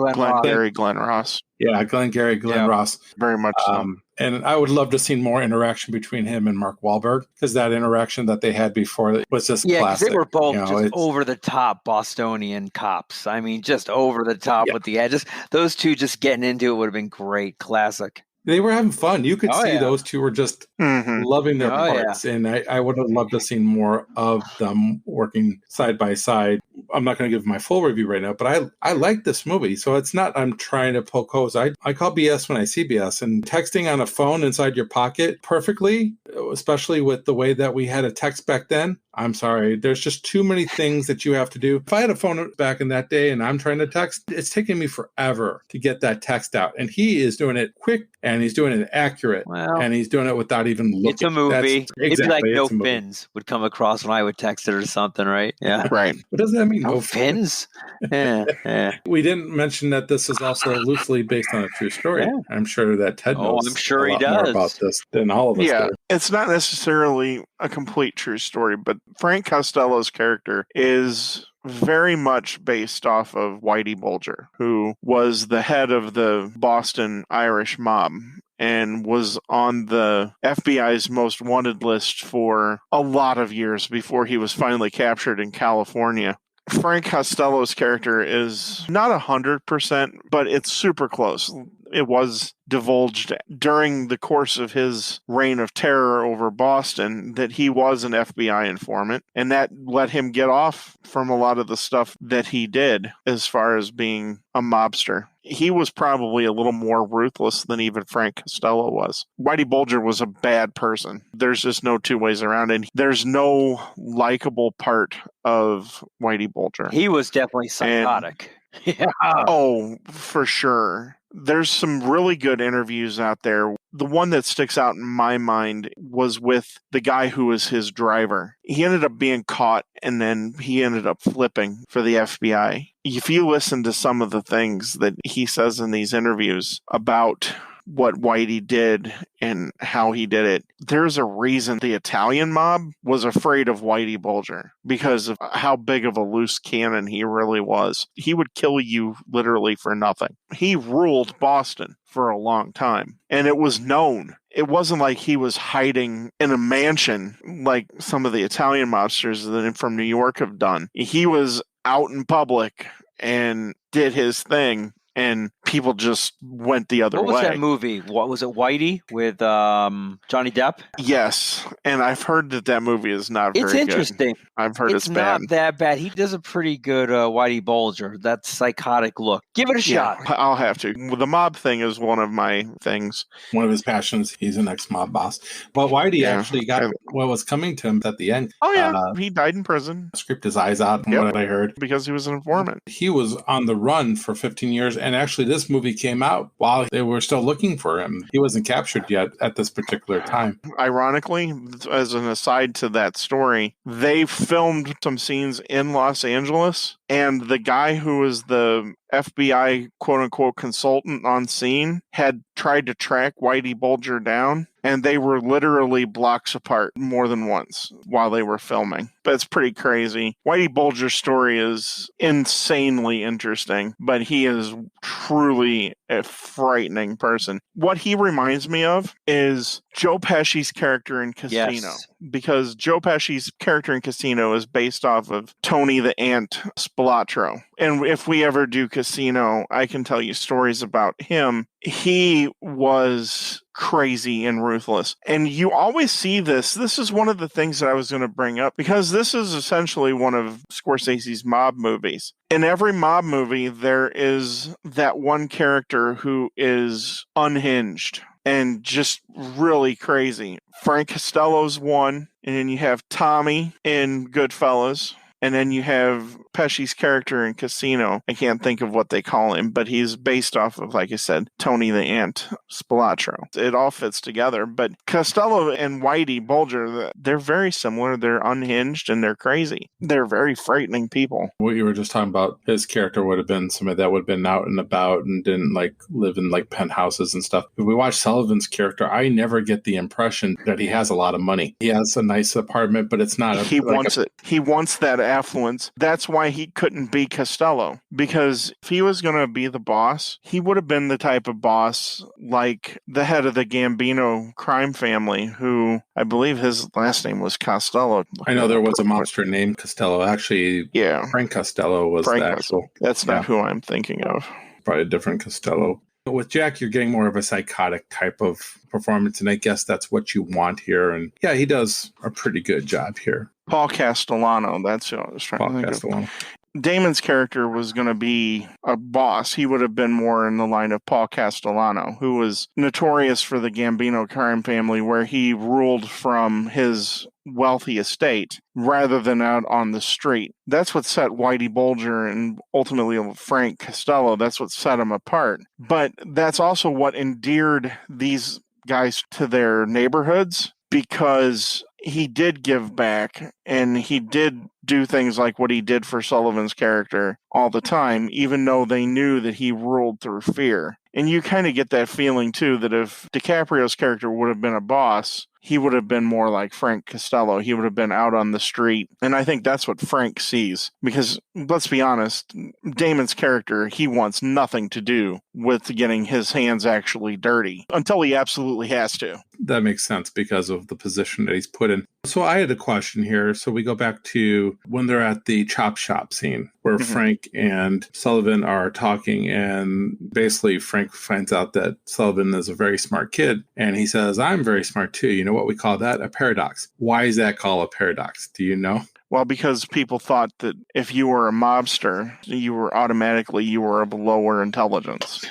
Glen Ross. Yeah, Glengarry Glen Ross. Very much so. And I would love to see more interaction between him and Mark Wahlberg, because that interaction that they had before was just classic. They were both just over the top Bostonian cops. I mean, just over the top with the edges. Those two just getting into it would have been great. Classic. They were having fun. You could see those two were just loving their parts. Yeah. And I would have loved to see more of them working side by side. I'm not going to give my full review right now, but I like this movie. So it's not I'm trying to poke holes. I call BS when I see BS. And texting on a phone inside your pocket perfectly, especially with the way that we had a text back then, I'm sorry. There's just too many things that you have to do. If I had a phone back in that day and I'm trying to text, it's taking me forever to get that text out. And he is doing it quick and he's doing it accurate. Well, and he's doing it without even looking. It's a movie. Exactly, It'd be like no it's a movie. fins would come across when I would text it or something, right? Yeah. Right. What does that mean? No fins? Yeah. We didn't mention that this is also loosely based on a true story. Yeah. I'm sure that Ted knows I'm sure a he lot more does. about this than all of us Yeah, do. it's not necessarily a complete true story, but Frank Costello's character is very much based off of Whitey Bulger, who was the head of the Boston Irish mob and was on the FBI's most wanted list for a lot of years before he was finally captured in California. Frank Costello's character is not 100%, but it's super close. It was divulged during the course of his reign of terror over Boston that he was an FBI informant, and that let him get off from a lot of the stuff that he did as far as being a mobster. He was probably a little more ruthless than even Frank Costello was. Whitey Bulger was a bad person. There's just no two ways around it. There's no likable part of Whitey Bulger. He was definitely psychotic. Yeah. Oh, for sure. There's some really good interviews out there. The one that sticks out in my mind was with the guy who was his driver. He ended up being caught and then he ended up flipping for the FBI. If you listen to some of the things that he says in these interviews about what Whitey did and how he did it, there's a reason the Italian mob was afraid of Whitey Bulger because of how big of a loose cannon he really was. He would kill you literally for nothing. He ruled Boston for a long time, and it was known. It wasn't like he was hiding in a mansion like some of the Italian mobsters that from New York have done. He was out in public and did his thing, and people just went the other way. What was that movie? What was it? Whitey with Johnny Depp? Yes, and I've heard that movie is not very good. It's interesting. I've heard it's bad. It's not that bad. He does a pretty good Whitey Bulger, that psychotic look. Give it a shot. I'll have to. The mob thing is one of my things. One of his passions. He's an ex-mob boss. But Whitey actually got what was coming to him at the end. Oh, yeah. He died in prison. Scraped his eyes out, from what I heard. Because he was an informant. He was on the run for 15 years, and actually this movie came out while they were still looking for him. He wasn't captured yet at this particular time. Ironically, as an aside to that story, they filmed some scenes in Los Angeles, and the guy who was the FBI quote-unquote consultant on scene had tried to track Whitey Bulger down, and they were literally blocks apart more than once while they were filming. But it's pretty crazy. Whitey Bulger's story is insanely interesting, but he is truly a frightening person. What he reminds me of is Joe Pesci's character in Casino. Yes. Because Joe Pesci's character in Casino is based off of Tony the Ant Spilatro. And if we ever do Casino, I can tell you stories about him. He was crazy and ruthless. And you always see this. This is one of the things that I was going to bring up, because this is essentially one of Scorsese's mob movies. In every mob movie, there is that one character who is unhinged and just really crazy. Frank Costello's one, and then you have Tommy in Goodfellas, and then you have Pesci's character in Casino. I can't think of what they call him, but he's based off of, like I said, Tony the Ant Spilatro. It all fits together. But Costello and Whitey Bulger, they're very similar. They're unhinged and they're crazy. They're very frightening people. What you were just talking about, his character would have been somebody that would have been out and about and didn't live in penthouses and stuff. If we watch Sullivan's character, I never get the impression that he has a lot of money. He has a nice apartment, but it's not. He wants it. He wants that affluence. That's why he couldn't be Costello, because if he was going to be the boss, he would have been the type of boss like the head of the Gambino crime family, who I believe his last name was Costello. I know there was a mobster named Costello. Actually, Frank Costello was the actual. That's not who I'm thinking of. Probably a different Costello. With Jack, you're getting more of a psychotic type of performance, and I guess that's what you want here. And yeah, he does a pretty good job here. Paul Castellano, that's who I was trying to think of. Damon's character was going to be a boss, he would have been more in the line of Paul Castellano, who was notorious for the Gambino crime family, where he ruled from his wealthy estate rather than out on the street. That's what set Whitey Bulger and ultimately Frank Costello, that's what set them apart. But that's also what endeared these guys to their neighborhoods, because he did give back and he did do things like what he did for Sullivan's character all the time, even though they knew that he ruled through fear. And you kind of get that feeling too, that if DiCaprio's character would have been a boss, he would have been more like Frank Costello. He would have been out on the street. And I think that's what Frank sees. Because let's be honest, Damon's character, he wants nothing to do with getting his hands actually dirty until he absolutely has to. That makes sense because of the position that he's put in. So I had a question here. So we go back to when they're at the chop shop scene where Frank and Sullivan are talking, and basically Frank finds out that Sullivan is a very smart kid, and he says, I'm very smart too. You know what we call that? A paradox. Why is that called a paradox? Do you know? Well, because people thought that if you were a mobster, you were of lower intelligence.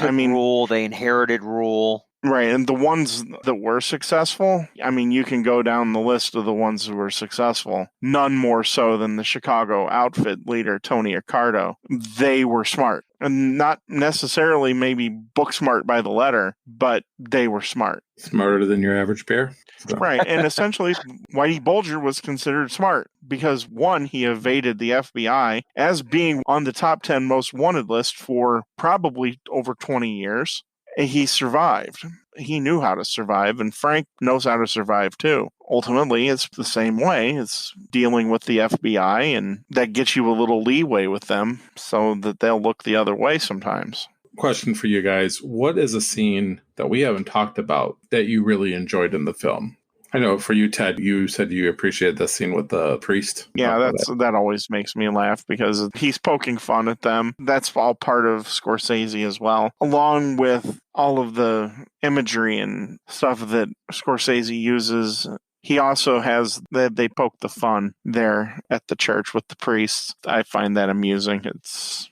Rule, they inherited rule. Right, and the ones that were successful, I mean, you can go down the list of the ones who were successful. None more so than the Chicago outfit leader, Tony Accardo. They were smart. And not necessarily maybe book smart by the letter, but they were smart. Smarter than your average bear? So. Right, and essentially, Whitey Bulger was considered smart because, one, he evaded the FBI as being on the top 10 most wanted list for probably over 20 years. He survived. He knew how to survive, and Frank knows how to survive too. Ultimately, it's the same way. It's dealing with the FBI, and that gets you a little leeway with them so that they'll look the other way sometimes. Question for you guys. What is a scene that we haven't talked about that you really enjoyed in the film? I know for you, Ted, you said you appreciated the scene with the priest. Yeah, that always makes me laugh because he's poking fun at them. That's all part of Scorsese as well, along with all of the imagery and stuff that Scorsese uses. He also has that they poke the fun there at the church with the priests. I find that amusing.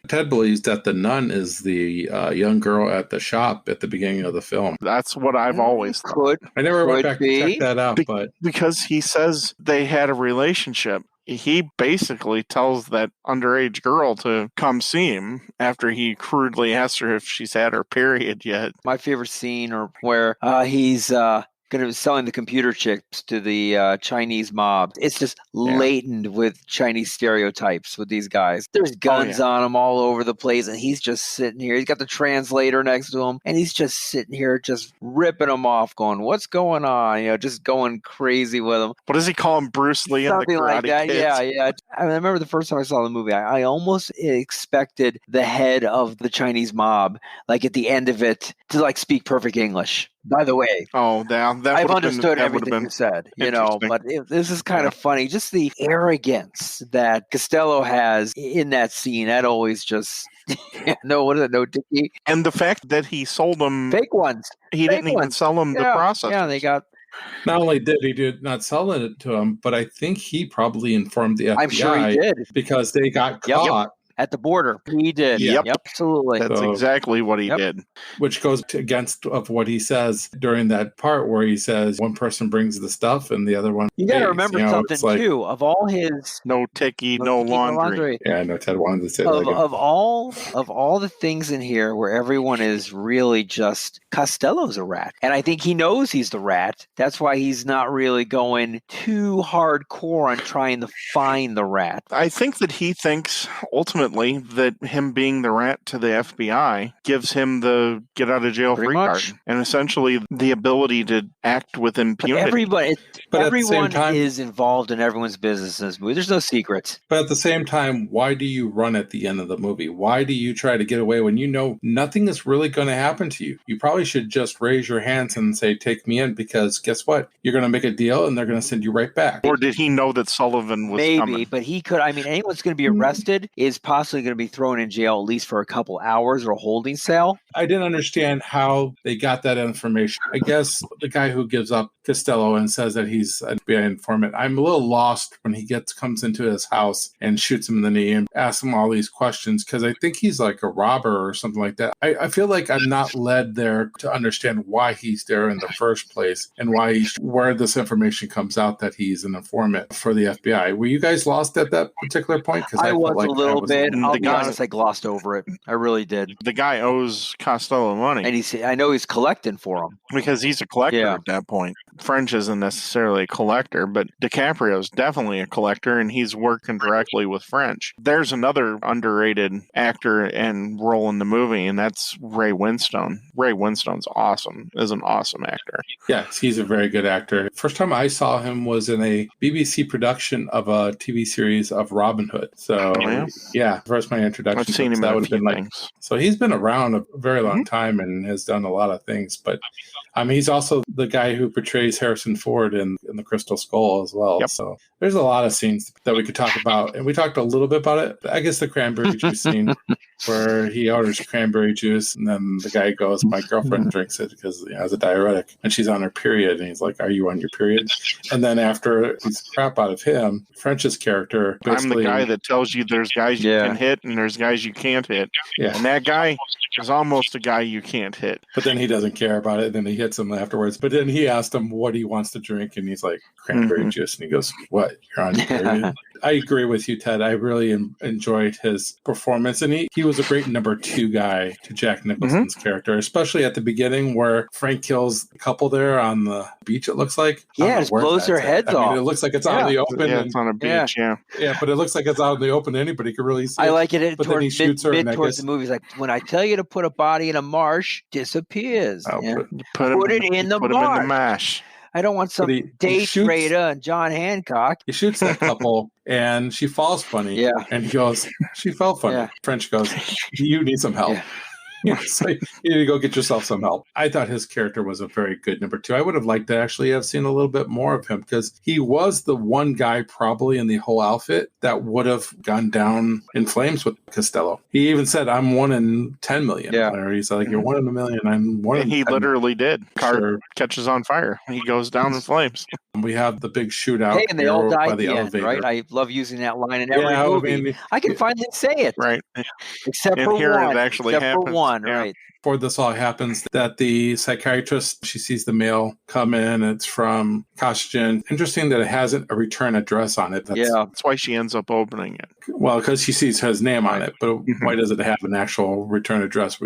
Ted believes that the nun is the young girl at the shop at the beginning of the film. That's what I've always thought. I never went back to check that out, but because he says they had a relationship. He basically tells that underage girl to come see him after he crudely asks her if she's had her period yet. My favorite scene, or where he's going to be selling the computer chips to the Chinese mob. It's just laden with Chinese stereotypes with these guys. There's guns on him all over the place, and he's just sitting here. He's got the translator next to him, and he's just sitting here just ripping them off, going, what's going on? You know, just going crazy with them. What does he call him, Bruce Lee and the Karate like that. Kids? Yeah. I remember the first time I saw the movie, I almost expected the head of the Chinese mob, like at the end of it, to like speak perfect English. By the way, I've understood everything you said, you know, but this is kind of funny. Just the arrogance that Costello has in that scene, that always just, no dicky. And the fact that he sold them fake ones. He didn't even sell them the process. Yeah, they got. Not only did he not sell it to him, but I think he probably informed the FBI. I'm sure he did. Because they got caught. At the border. He did. Yep. Absolutely. That's exactly what he did. Which goes against of what he says during that part where he says one person brings the stuff and the other one You got to remember something too. Of all his no ticky, no laundry. Yeah, I know Ted wanted to say that. Of all the things in here where everyone is really just Costello's a rat. And I think he knows he's the rat. That's why he's not really going too hardcore on trying to find the rat. I think that he thinks ultimately that him being the rat to the FBI gives him the get out of jail free card, and essentially the ability to act with impunity. But everyone is involved in everyone's business in this movie. There's no secrets. But at the same time, why do you run at the end of the movie? Why do you try to get away when you know nothing is really going to happen to you? You probably should just raise your hands and say, take me in, because guess what? You're going to make a deal and they're going to send you right back. Or did he know that Sullivan was coming? Maybe, but he could. I mean, anyone's going to be arrested is possibly going to be thrown in jail at least for a couple hours or a holding cell. I didn't understand how they got that information. I guess the guy who gives up Costello and says that he's an FBI informant, I'm a little lost when he comes into his house and shoots him in the knee and asks him all these questions, because I think he's like a robber or something like that. I feel like I'm not led there to understand why he's there in the first place and where this information comes out that he's an informant for the FBI. Were you guys lost at that particular point? Because I was like a little bit. I'll be guy- honest, I glossed over it. I really did. The guy owes Costello money And I know he's collecting for him. because he's a collector Yeah. at that point. French isn't necessarily a collector, but DiCaprio's definitely a collector, and he's working directly with French. There's another underrated actor and role in the movie, and that's Ray Winstone. Ray Winstone's awesome. Is an awesome actor. Yes, he's a very good actor. First time I saw him was in a BBC production of a TV series of Robin Hood. So, yeah, first my introduction. I've seen him that in a would have few been like. things. So he's been around a very long time and has done a lot of things. But he's also the guy who portrays Harrison Ford in The Crystal Skull as well. Yep. So there's a lot of scenes that we could talk about. And we talked a little bit about it. I guess the cranberry juice scene where he orders cranberry juice and then the guy goes, my girlfriend drinks it because it has a diuretic and she's on her period. And he's like, are you on your period? And then after he's crap out of him, French's character basically... I'm the guy that tells you there's guys you can hit and there's guys you can't hit. Yeah. And that guy is almost a guy you can't hit. But then he doesn't care about it. And then he hits him afterwards. But then he asked him what he wants to drink. And he's like, cranberry juice. And he goes, what? You're on your period? I agree with you, Ted. I really enjoyed his performance. And he was a great number 2 guy to Jack Nicholson's character, especially at the beginning where Frank kills the couple there on the beach, it looks like. Yeah, it just blows their heads off. It looks like it's out in the open. Yeah, it's on a beach, yeah. Yeah, but it looks like it's out in the open. Anybody could really see it. I like it but then he shoots her. Mid towards the movie. He's like, when I tell you to put a body in a marsh, disappears. Put it in the Put him in the mash. I don't want some date raider and John Hancock. He shoots that couple and she falls funny. Yeah. And he goes, she fell funny. Yeah. French goes, you need some help. Yeah. So you need to go get yourself some help. I thought his character was a very good number 2. I would have liked to actually have seen a little bit more of him because he was the one guy probably in the whole outfit that would have gone down in flames with Costello. He even said, I'm 1 in 10 million. Yeah. Or he's like, you're 1 in a million. I'm 1 in 10 he literally did. Car catches on fire. He goes down in flames. We have the big shootout. Hey, and they all died by the elevator. Right? I love using that line in every movie. I can finally say it. Right. Except and for here one. It actually Except happens. for one, yeah. right. Before this all happens, that the psychiatrist, she sees the mail come in. It's from Costigan. Interesting that it hasn't a return address on it. That's why she ends up opening it. Well, because she sees his name on it, but why does it have an actual return address?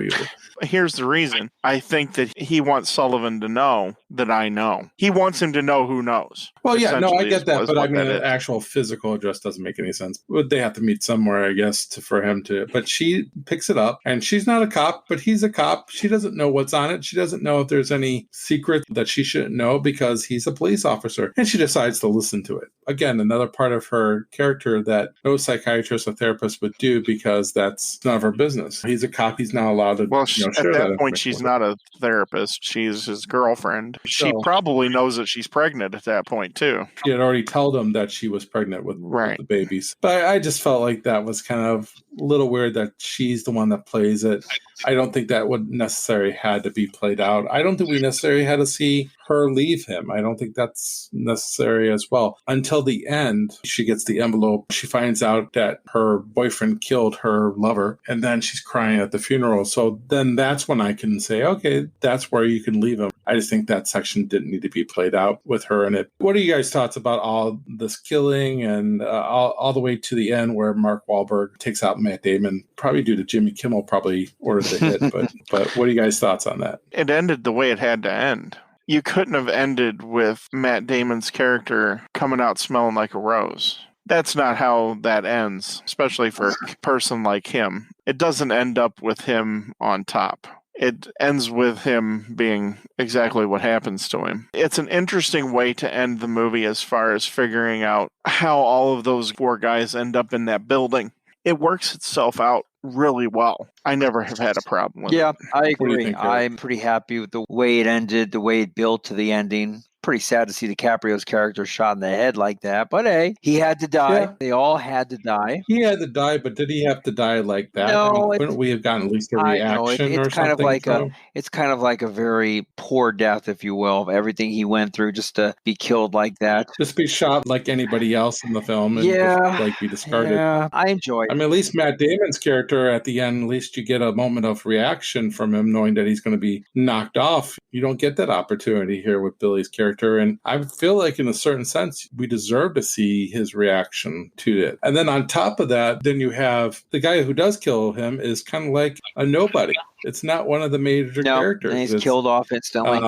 Here's the reason. I think that he wants Sullivan to know that I know. He wants him to know who knows. Well, yeah, no, I get that, but I mean, the actual physical address doesn't make any sense. They have to meet somewhere, I guess, for him to. But she picks it up, and she's not a cop, but he's a cop. She doesn't know what's on it. She doesn't know if there's any secret that she shouldn't know because he's a police officer, and she decides to listen to it. Again, another part of her character that no psychiatrist or therapist would do because that's none of her business. He's a cop. He's not allowed to. Well, at that point, she's not a therapist. She's his girlfriend. She probably knows that she's pregnant at that point, too. She had already told him that she was pregnant with the babies. But I just felt like that was kind of a little weird that she's the one that plays it. I don't think that would necessarily had to be played out. I don't think we necessarily had to see her leave him. I don't think that's necessary as well. Until the end, she gets the envelope. She finds out that her boyfriend killed her lover, and then she's crying at the funeral. So then that's when I can say, okay, that's where you can leave him. I just think that section didn't need to be played out with her in it. What are you guys' thoughts about all this killing and all the way to the end where Mark Wahlberg takes out Matt Damon, probably due to Jimmy Kimmel probably ordered the hit, but what are you guys' thoughts on that? It ended the way it had to end. You couldn't have ended with Matt Damon's character coming out smelling like a rose. That's not how that ends, especially for a person like him. It doesn't end up with him on top. It ends with him being exactly what happens to him. It's an interesting way to end the movie as far as figuring out how all of those 4 guys end up in that building. It works itself out really well. I never have had a problem with it. Yeah, I agree. I'm pretty happy with the way it ended, the way it built to the ending. Pretty sad to see DiCaprio's character shot in the head like that, but hey, he had to die. Yeah. They all had to die. He had to die, but did he have to die like that? No, Couldn't we have gotten at least a I know reaction it's or kind of something like from him? it's kind of like a very poor death, if you will, of everything he went through just to be killed like that. Just be shot like anybody else in the film and Yeah, just, like, be discarded. yeah, I enjoyed I it. mean, at least Matt Damon's character at the end, at least you get a moment of reaction from him knowing that he's going to be knocked off. You don't get that opportunity here with Billy's character. And I feel like in a certain sense, we deserve to see his reaction to it. And then on top of that, then you have the guy who does kill him is kind of like a nobody. It's not one of the major characters. And he's killed off instantly.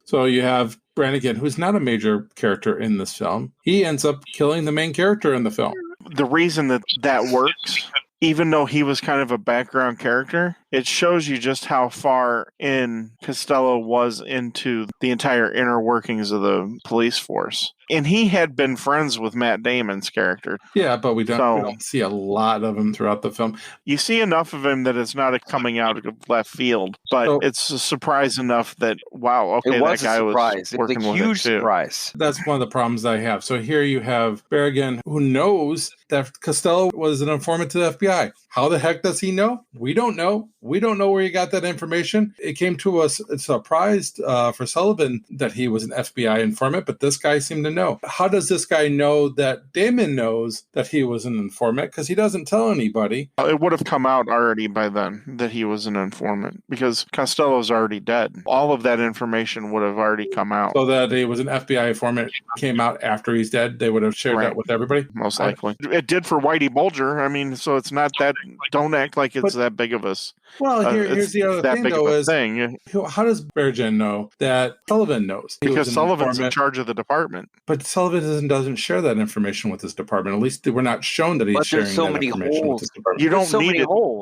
So you have Brannigan, who's not a major character in this film. He ends up killing the main character in the film. The reason that works, even though he was kind of a background character, it shows you just how far in Costello was into the entire inner workings of the police force. And he had been friends with Matt Damon's character. Yeah, but we don't see a lot of him throughout the film. You see enough of him that it's not a coming out of left field, but it's a surprise enough that, wow, okay, that guy was working with it too. Huge surprise. That's one of the problems I have. So here you have Berrigan, who knows that Costello was an informant to the FBI. How the heck does he know? We don't know. We don't know where he got that information. It came to us surprised for Sullivan that he was an FBI informant, but this guy seemed to know. How does this guy know that Damon knows that he was an informant? Because he doesn't tell anybody. It would have come out already by then that he was an informant because Costello's already dead. All of that information would have already come out. So that he was an FBI informant came out after he's dead. They would have shared that with everybody? Most likely. It did for Whitey Bulger. I mean, so it's not that, don't act like it's that big of a... Well, here's the other thing, though, is how does Berrigan know that Sullivan knows? Because Sullivan's in charge of the department. But Sullivan doesn't share that information with his department. At least we're not shown that he's sharing that information with his department.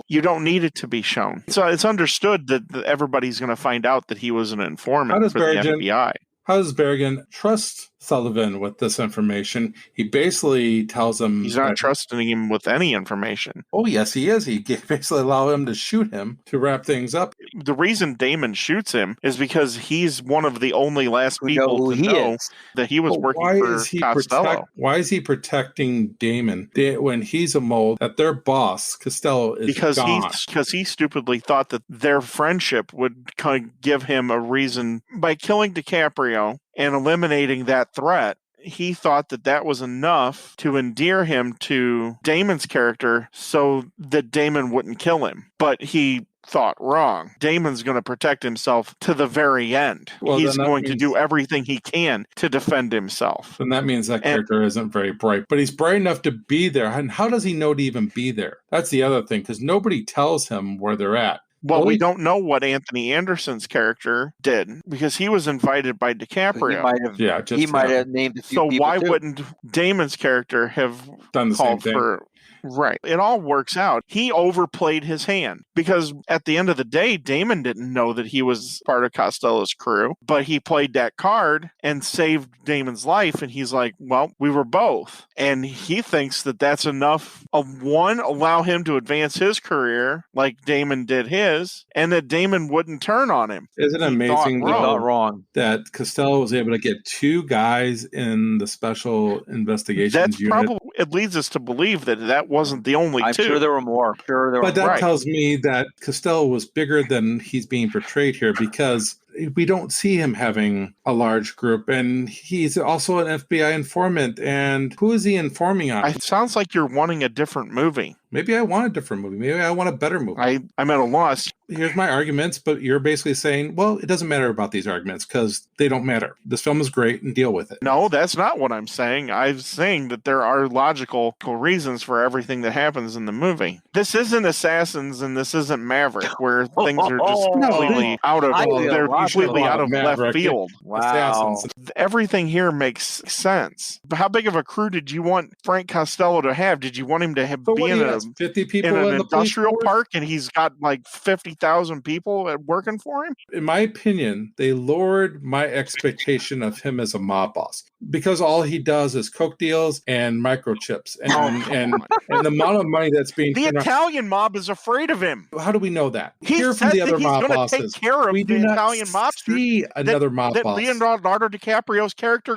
You don't need it to be shown. So it's understood that everybody's going to find out that he was an informant for the FBI. How does Berrigan trust Sullivan with this information? He basically tells him... He's not trusting him with any information. Oh, yes, he is. He basically allowed him to shoot him to wrap things up. The reason Damon shoots him is because he's one of the only last people to know that he was working for Costello. Why is he protecting Damon when he's a mole, that their boss, Costello, is gone? Because he stupidly thought that their friendship would kind of give him a reason. By killing DiCaprio and eliminating that threat, he thought that was enough to endear him to Damon's character so that Damon wouldn't kill him. But he thought wrong. Damon's going to protect himself to the very end. He's going to do everything he can to defend himself. And that means that character isn't very bright. But he's bright enough to be there. And how does he know to even be there? That's the other thing, because nobody tells him where they're at. Well, we don't know what Anthony Anderson's character did because he was invited by DiCaprio. He might have named a few people. So why wouldn't Damon's character have done the same thing? Right. It all works out. He overplayed his hand because at the end of the day, Damon didn't know that he was part of Costello's crew, but he played that card and saved Damon's life. And he's like, well, we were both. And he thinks that that's enough. One, allow him to advance his career like Damon did his, and that Damon wouldn't turn on him. Isn't it amazing that Costello was able to get two guys in the special investigations unit? It leads us to believe that wasn't the only two. I'm sure there were more. But that tells me that Costello was bigger than he's being portrayed here, because we don't see him having a large group, and he's also an FBI informant. And who is he informing on? It sounds like you're wanting a different movie. Maybe I want a different movie. Maybe I want a better movie. I'm at a loss. Here's my arguments, but you're basically saying, well, it doesn't matter about these arguments because they don't matter. This film is great and deal with it. No, that's not what I'm saying. I'm saying that there are logical reasons for everything that happens in the movie. This isn't Assassins and this isn't Maverick, where things are just completely out of left field. Wow. Assassins. Everything here makes sense. But how big of a crew did you want Frank Costello to have? Did you want him to be in has 50 people in an in the police industrial force? park and he's got like 50,000 people working for him? In my opinion, they lowered my expectation of him as a mob boss because all he does is coke deals and microchips and the amount of money that's being The turned around. Italian mob is afraid of him. How do we know that? He Hear from said the that other he's mob going to bosses. take care of We the do not Italian mobsters see another mob that boss. Leonardo DiCaprio's character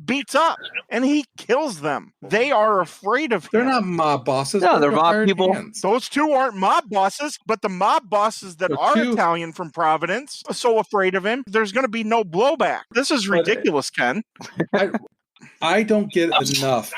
beats up, and he kills them. They are afraid of They're him. not mob bosses. No, they're mob hired people. hands. Those two aren't mob bosses, but the mob bosses that The are two- Italian from Providence are so afraid of him, there's going to be no blowback. This is ridiculous, Ken. I don't get enough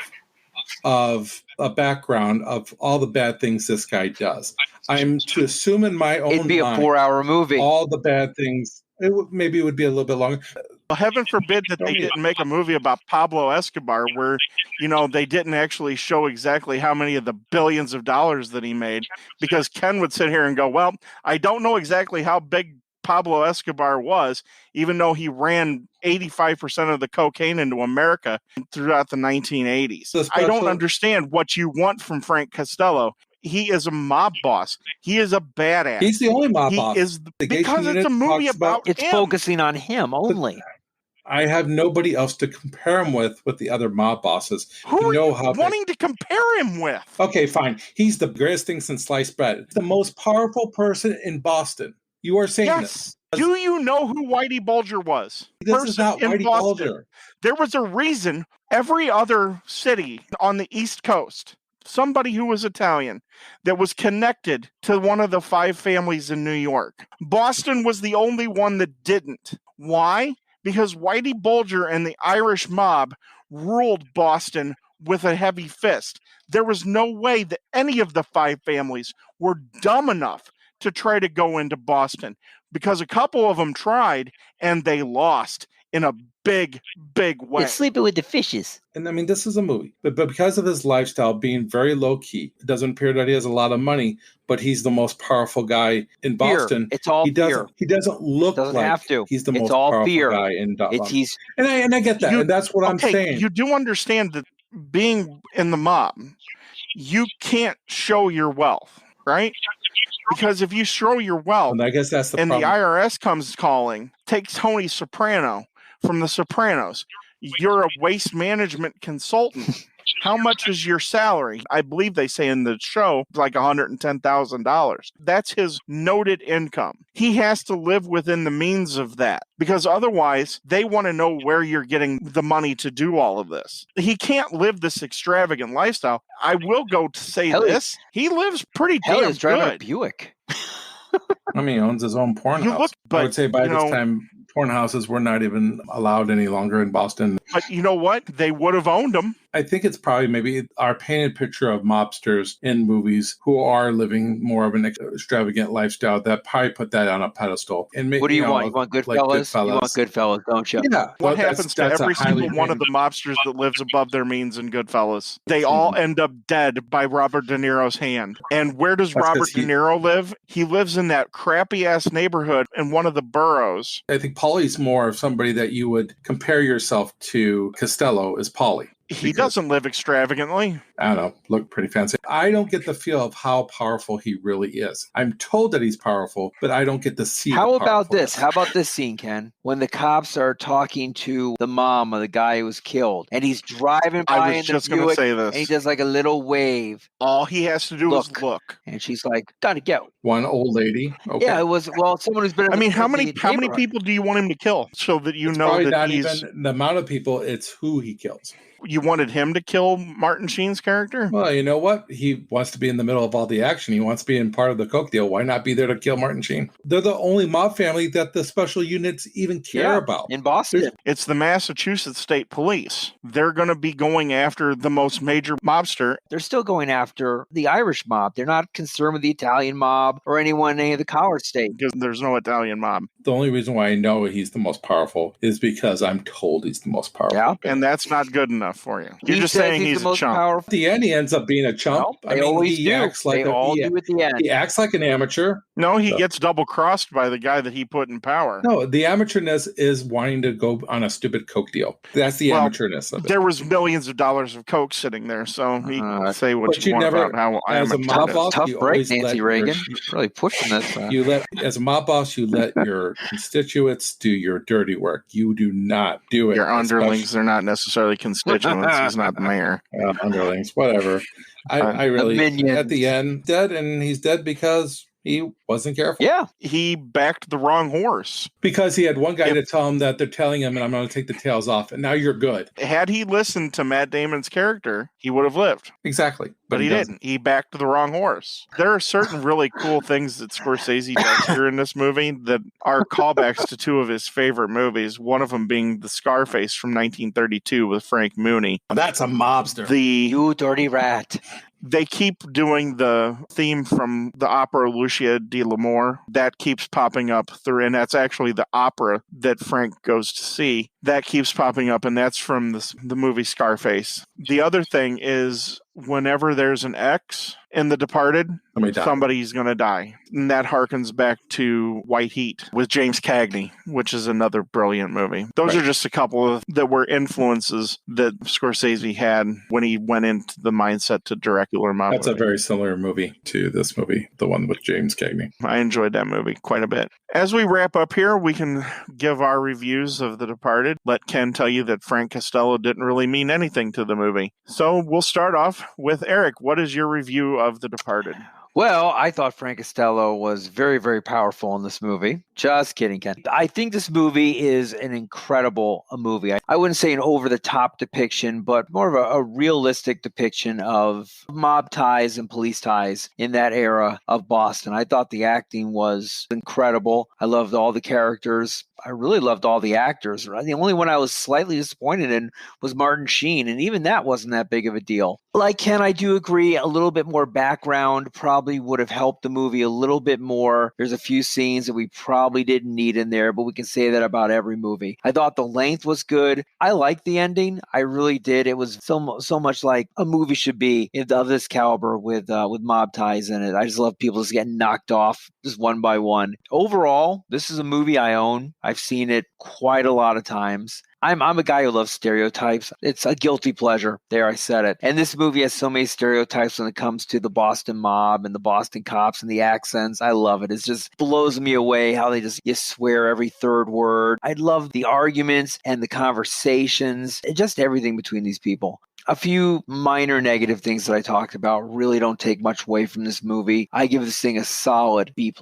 of a background of all the bad things this guy does. I'm to assume in my own It'd be a mind 4-hour movie. all the bad things. Maybe it would be a little bit longer. Well, heaven forbid that they didn't make a movie about Pablo Escobar where, they didn't actually show exactly how many of the billions of dollars that he made, because Ken would sit here and go, well, I don't know exactly how big Pablo Escobar was, even though he ran 85% of the cocaine into America throughout the 1980s. I don't understand what you want from Frank Costello. He is a mob boss. He is a badass. He's the only mob boss. Because it's a movie about It's him. focusing on him only. I have nobody else to compare him with the other mob bosses. Who are you wanting to compare him with? Okay, fine. He's the greatest thing since sliced bread. The most powerful person in Boston. You are saying this. Do you know who Whitey Bulger was? This is not Whitey Bulger. There was a reason every other city on the East Coast, somebody who was Italian, that was connected to one of the 5 families in New York. Boston was the only one that didn't. Why? Because Whitey Bulger and the Irish mob ruled Boston with a heavy fist. There was no way that any of the 5 families were dumb enough to try to go into Boston, because a couple of them tried and they lost in a big way. You're sleeping with the fishes. And I mean, this is a movie, but because of his lifestyle being very low key, it doesn't appear that he has a lot of money, but he's the most powerful guy in Boston. It's all fear. He doesn't look like he's the most powerful guy in Boston. And I get that. And that's what I'm saying. You do understand that being in the mob, you can't show your wealth, right? Because if you show your wealth, I guess that's the and problem. the IRS comes calling, take Tony Soprano from The Sopranos. You're a waste management consultant. How much is your salary? I believe they say in the show like $110,000. That's his noted income. He has to live within the means of that, because otherwise they want to know where you're getting the money to do all of this. He can't live this extravagant lifestyle. I will go to say this. He lives pretty damn He's driving good. a Buick. I mean, he owns his own porn house. I would say by this time, porn houses were not even allowed any longer in Boston. But you know what? They would have owned them. I think it's probably maybe our painted picture of mobsters in movies who are living more of an extravagant lifestyle that probably put that on a pedestal. And what do you want? You want Goodfellas? Like Goodfellas? You want Goodfellas, don't you? Yeah. What happens to every single one of the mobsters that lives above their means in Goodfellas? They all end up dead by Robert De Niro's hand. And where does Robert De Niro live? He lives in that crappy-ass neighborhood in one of the boroughs. I think Paulie's more of somebody that you would compare yourself to. Costello is Paulie. He doesn't live extravagantly. I don't know, look pretty fancy. I don't get the feel of how powerful he really is. I'm told that he's powerful, but I don't get to see. How about this? How about this scene, Ken? When the cops are talking to the mom of the guy who was killed, and he's driving by in the Buick, and he does like a little wave. All he has to do is look. And she's like, gotta go. One old lady. Okay. Yeah, it was, someone who's been in how many people do you want him to kill so that you know probably that not he's... even the amount of people, it's who he kills. You wanted him to kill Martin Sheen's character? Well, you know what? He wants to be in the middle of all the action. He wants to be in part of the coke deal. Why not be there to kill Martin Sheen? They're the only mob family that the special units even care about. In Boston. It's the Massachusetts State Police. They're going to be going after the most major mobster. They're still going after the Irish mob. They're not concerned with the Italian mob mob or anyone in any of the coward state. Because there's no Italian mob. The only reason why I know he's the most powerful is because I'm told he's the most powerful. Yeah. And that's not good enough for you. You're He just says saying he's the a most chump. powerful. At the end, he ends up being a chump. Well, they always he do. acts like They all do at the end. He acts like an amateur. No, he gets double-crossed by the guy that he put in power. No, the amateurness is wanting to go on a stupid coke deal. That's the amateurness of it. There was millions of dollars of coke sitting there, so he can say what but you you want never- about how as a amateur mob it is. boss, Tough you break, always let Nancy your- Reagan. Really pushing this. As a mob boss, you let your constituents do your dirty work. You do not do it. Your underlings, they're not necessarily constituents. He's not the mayor. Underlings, whatever. I really, Minions. at the end, dead, and he's dead because he wasn't careful. Yeah. He backed the wrong horse. Because he had one guy to tell him that they're telling him, and I'm going to take the tails off, and now you're good. Had he listened to Matt Damon's character, he would have lived. Exactly. But he didn't. He backed the wrong horse. There are certain really cool things that Scorsese does here in this movie that are callbacks to two of his favorite movies, one of them being The Scarface from 1932 with Frank Mooney. That's a mobster. You dirty rat. They keep doing the theme from the opera Lucia di Lamore. That keeps popping up through, and that's actually the opera that Frank goes to see. That keeps popping up, and that's from the movie Scarface. The other thing is whenever there's an X in The Departed, somebody's going to die. And that harkens back to White Heat with James Cagney, which is another brilliant movie. Those are just a couple of that were influences that Scorsese had when he went into the mindset to direct mob. That's a very similar movie to this movie, the one with James Cagney. I enjoyed that movie quite a bit. As we wrap up here, we can give our reviews of The Departed. Let Ken tell you that Frank Costello didn't really mean anything to the movie. So we'll start off with Eric. What is your review of The Departed? Well, I thought Frank Costello was very, very powerful in this movie. Just kidding, Ken. I think this movie is an incredible movie. I wouldn't say an over-the-top depiction, but more of a realistic depiction of mob ties and police ties in that era of Boston. I thought the acting was incredible. I loved all the characters. I really loved all the actors. The only one I was slightly disappointed in was Martin Sheen, and even that wasn't that big of a deal. Like Ken, I do agree a little bit more background probably would have helped the movie a little bit more. There's a few scenes that we probably didn't need in there, but we can say that about every movie. I thought the length was good. I liked the ending. I really did. It was so much like a movie should be of this caliber with mob ties in it. I just love people just getting knocked off just one by one. Overall, this is a movie I own. I've seen it quite a lot of times. I'm a guy who loves stereotypes. It's a guilty pleasure. There, I said it. And this movie has so many stereotypes when it comes to the Boston mob and the Boston cops and the accents. I love it. It just blows me away how they just swear every third word. I love the arguments and the conversations and just everything between these people. A few minor negative things that I talked about really don't take much away from this movie. I give this thing a solid B+.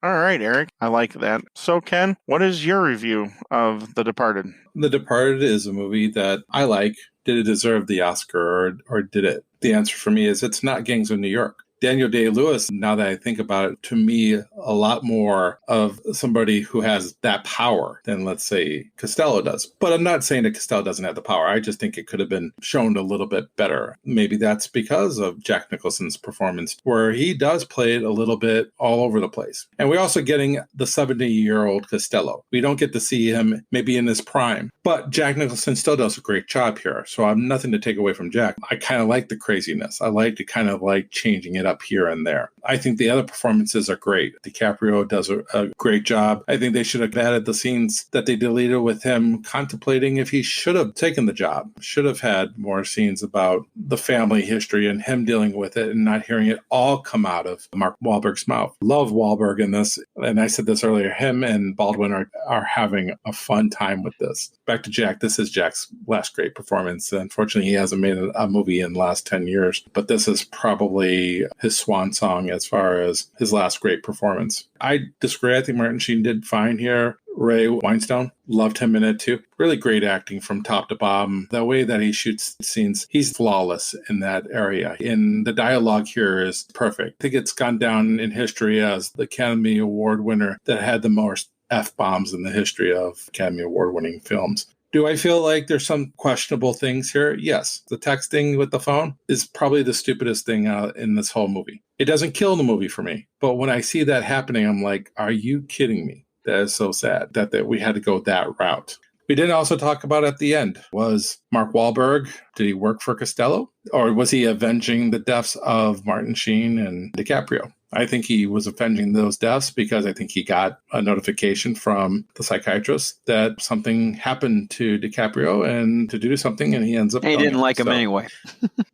All right, Eric. I like that. So, Ken, what is your review of The Departed? The Departed is a movie that I like. Did it deserve the Oscar or did it? The answer for me is it's not Gangs of New York. Daniel Day-Lewis, now that I think about it, to me, a lot more of somebody who has that power than, let's say, Costello does. But I'm not saying that Costello doesn't have the power. I just think it could have been shown a little bit better. Maybe that's because of Jack Nicholson's performance, where he does play it a little bit all over the place. And we're also getting the 70-year-old Costello. We don't get to see him maybe in his prime. But Jack Nicholson still does a great job here. So I'm nothing to take away from Jack. I kind of like the craziness. I like to kind of like changing it up here and there. I think the other performances are great. DiCaprio does a great job. I think they should have added the scenes that they deleted with him contemplating if he should have taken the job. Should have had more scenes about the family history and him dealing with it and not hearing it all come out of Mark Wahlberg's mouth. Love Wahlberg in this. And I said this earlier, him and Baldwin are having a fun time with this. Back to Jack. This is Jack's last great performance. Unfortunately, he hasn't made a movie in the last 10 years, but this is probably his swan song as far as his last great performance. I disagree. I think Martin Sheen did fine here. Ray Winstone, loved him in it too. Really great acting from top to bottom. The way that he shoots scenes, he's flawless in that area. And the dialogue here is perfect. I think it's gone down in history as the Academy Award winner that had the most F-bombs in the history of Academy Award-winning films. Do I feel like there's some questionable things here? Yes. The texting with the phone is probably the stupidest thing in this whole movie. It doesn't kill the movie for me. But when I see that happening, I'm like, are you kidding me? That is so sad that we had to go that route. We didn't also talk about at the end, was Mark Wahlberg, did he work for Costello? Or was he avenging the deaths of Martin Sheen and DiCaprio? I think he was avenging those deaths because I think he got a notification from the psychiatrist that something happened to DiCaprio and to do something, and he ends up He killing didn't like him anyway.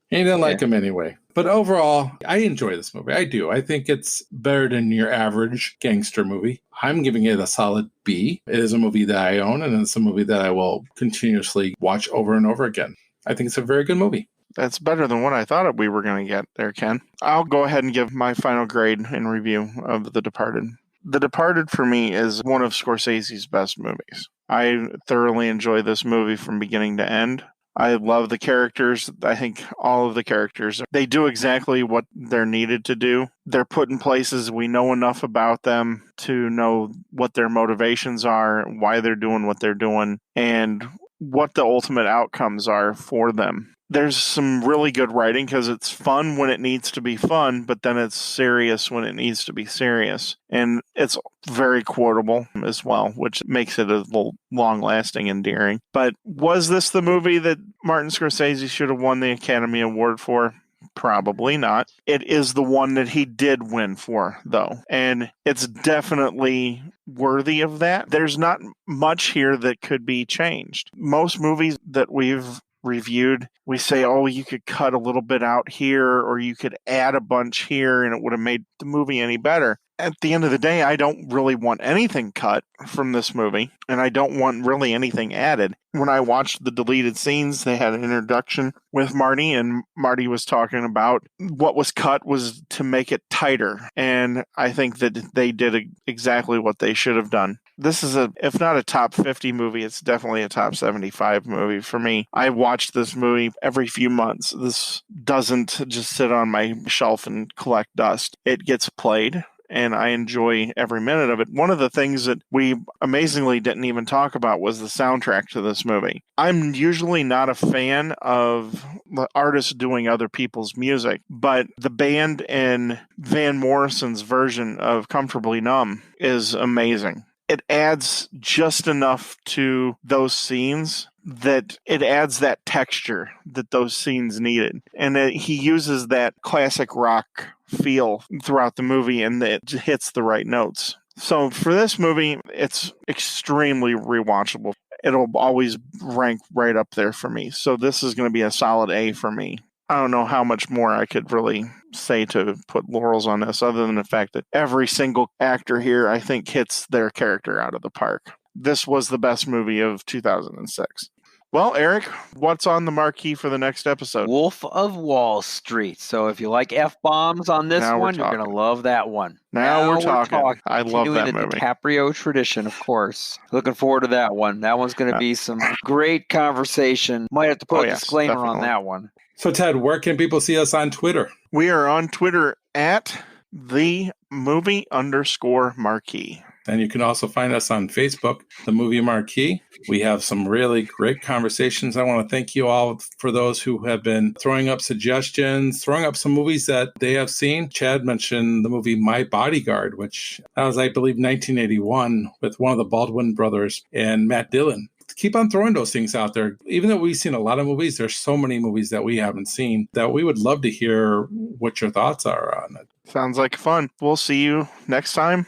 He didn't like him anyway. But overall, I enjoy this movie. I do. I think it's better than your average gangster movie. I'm giving it a solid B. It is a movie that I own, and it's a movie that I will continuously watch over and over again. I think it's a very good movie. That's better than what I thought we were going to get there, Ken. I'll go ahead and give my final grade and review of The Departed. The Departed, for me, is one of Scorsese's best movies. I thoroughly enjoy this movie from beginning to end. I love the characters. I think all of the characters, they do exactly what they're needed to do. They're put in places we know enough about them to know what their motivations are, why they're doing what they're doing, and what the ultimate outcomes are for them. There's some really good writing because it's fun when it needs to be fun, but then it's serious when it needs to be serious. And it's very quotable as well, which makes it a little long-lasting, endearing. But was this the movie that Martin Scorsese should have won the Academy Award for? Probably not. It is the one that he did win for, though. And it's definitely worthy of that. There's not much here that could be changed. Most movies that we've reviewed, we say, oh, you could cut a little bit out here, or you could add a bunch here, and it would have made the movie any better. At the end of the day, I don't really want anything cut from this movie, and I don't want really anything added. When I watched the deleted scenes, they had an introduction with Marty, and Marty was talking about what was cut was to make it tighter, and I think that they did exactly what they should have done. This is if not a top 50 movie, it's definitely a top 75 movie for me. I watch this movie every few months. This doesn't just sit on my shelf and collect dust. It gets played, and I enjoy every minute of it. One of the things that we amazingly didn't even talk about was the soundtrack to this movie. I'm usually not a fan of the artists doing other people's music, but the band in Van Morrison's version of Comfortably Numb is amazing. It adds just enough to those scenes that it adds that texture that those scenes needed. And he uses that classic rock feel throughout the movie, and it hits the right notes. So for this movie, it's extremely rewatchable. It'll always rank right up there for me. So this is going to be a solid A for me. I don't know how much more I could really say to put laurels on this, other than the fact that every single actor here, I think, hits their character out of the park. This was the best movie of 2006. Well, Eric, what's on the marquee for the next episode? Wolf of Wall Street. So if you like F-bombs on this one, you're going to love that one. Now we're talking. I love that movie. The DiCaprio tradition, of course. Looking forward to that one. That one's going to be some great conversation. Might have to put a disclaimer on that one. So, Ted, where can people see us on Twitter? We are on Twitter at @the_movie_marquee. And you can also find us on Facebook, The Movie Marquee. We have some really great conversations. I want to thank you all for those who have been throwing up suggestions, throwing up some movies that they have seen. Chad mentioned the movie My Bodyguard, which that was, I believe, 1981 with one of the Baldwin brothers and Matt Dillon. Keep on throwing those things out there. Even though we've seen a lot of movies, there's so many movies that we haven't seen that we would love to hear what your thoughts are on it. Sounds like fun. We'll see you next time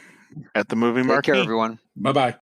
at the Movie Marquee. Take care, everyone. Bye-bye.